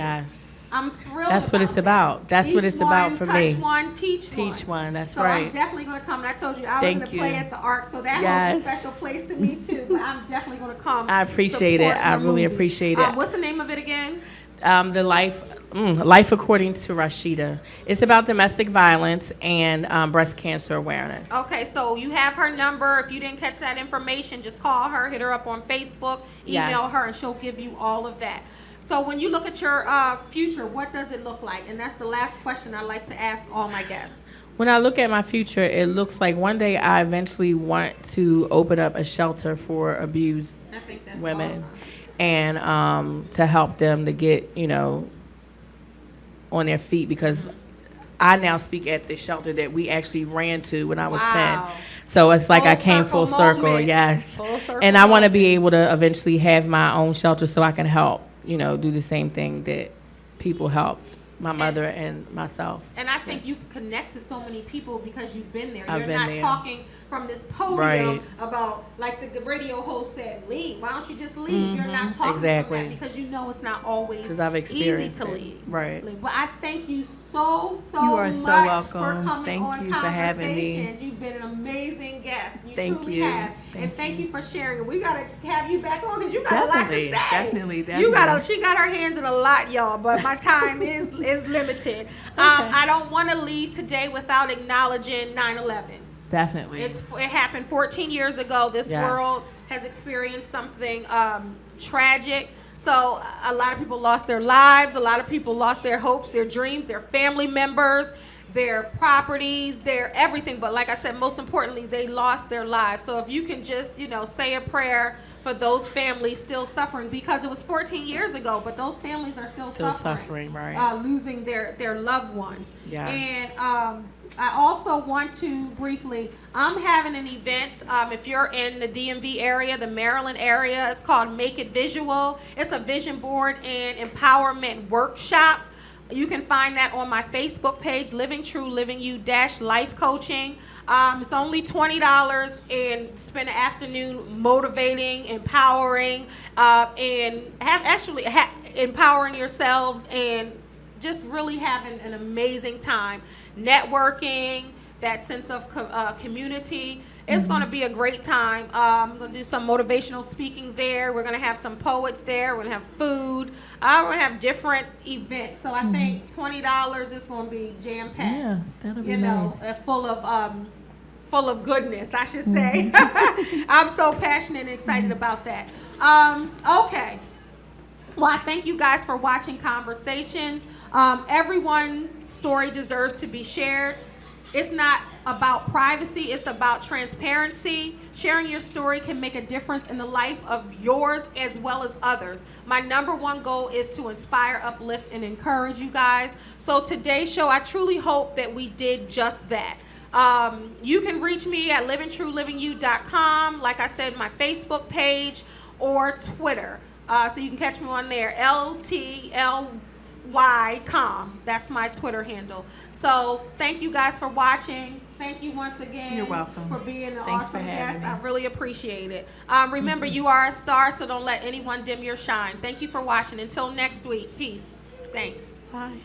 I'm thrilled. That's what it's about. That's what it's about for me. Touch one, teach one. That's so right. I'm definitely going to come. And I told you I was going to play at the Arc, so that holds a special place to me too. But I'm definitely going to come. I appreciate it. I really appreciate it. What's the name of it again? The Life According to Rashida. It's about domestic violence and breast cancer awareness. Okay, so you have her number. If you didn't catch that information, just call her, hit her up on Facebook, email her, and she'll give you all of that. So when you look at your future, what does it look like? And that's the last question I like to ask all my guests. When I look at my future, it looks like one day I eventually want to open up a shelter for abused women. Awesome. And to help them to get, on their feet, because I now speak at the shelter that we actually ran to when I was 10. So it's like I came full circle, yes. And I want to be able to eventually have my own shelter so I can help, do the same thing that people helped my mother and myself. And I think you can connect to so many people because you've been there. I've You're been not there. Talking from this podium about, like the radio host said, leave. Why don't you just leave? You're not talking from that because it's not always easy to leave. Right. But I thank you so you are much so welcome. for coming thank on you for having me. You've been an amazing guest. You thank truly you. have. Thank you for sharing. We got to have you back on because you got a lot to say. Definitely. She got her hands in a lot, y'all, but my time is limited. I don't want to leave today without acknowledging 9/11. Definitely. It happened 14 years ago. This world has experienced something tragic. So a lot of people lost their lives. A lot of people lost their hopes, their dreams, their family members, their properties, their everything. But like I said, most importantly, they lost their lives. So if you can just, say a prayer for those families still suffering, because it was 14 years ago, but those families are still suffering, right? Losing their loved ones. Yeah. And I also want to briefly, I'm having an event, if you're in the DMV area, the Maryland area, it's called Make It Visual. It's a vision board and empowerment workshop. You can find that on my Facebook page, Living True, Living You Life Coaching. It's only $20 and spend an afternoon motivating, empowering, and empowering yourselves and just really having an amazing time, networking, that sense of community. It's going to be a great time. I'm going to do some motivational speaking there. We're going to have some poets there. We're going to have food. We're going to have different events. So I think $20 is going to be jam packed. Yeah, that'll be nice. Full of goodness, I should say. I'm so passionate and excited about that. Okay. Well, I thank you guys for watching Conversations. Everyone's story deserves to be shared. It's not about privacy, it's about transparency. Sharing your story can make a difference in the life of yours as well as others. My number one goal is to inspire, uplift, and encourage you guys. So today's show, I truly hope that we did just that. You can reach me at livingtruelivingyou.com, like I said, my Facebook page or Twitter. So you can catch me on there, LTLY.com. That's my Twitter handle. So thank you guys for watching. Thank you once again. You're welcome. For being an Thanks awesome for having guest. me. I really appreciate it. Remember, you are a star, so don't let anyone dim your shine. Thank you for watching. Until next week. Peace. Thanks. Bye.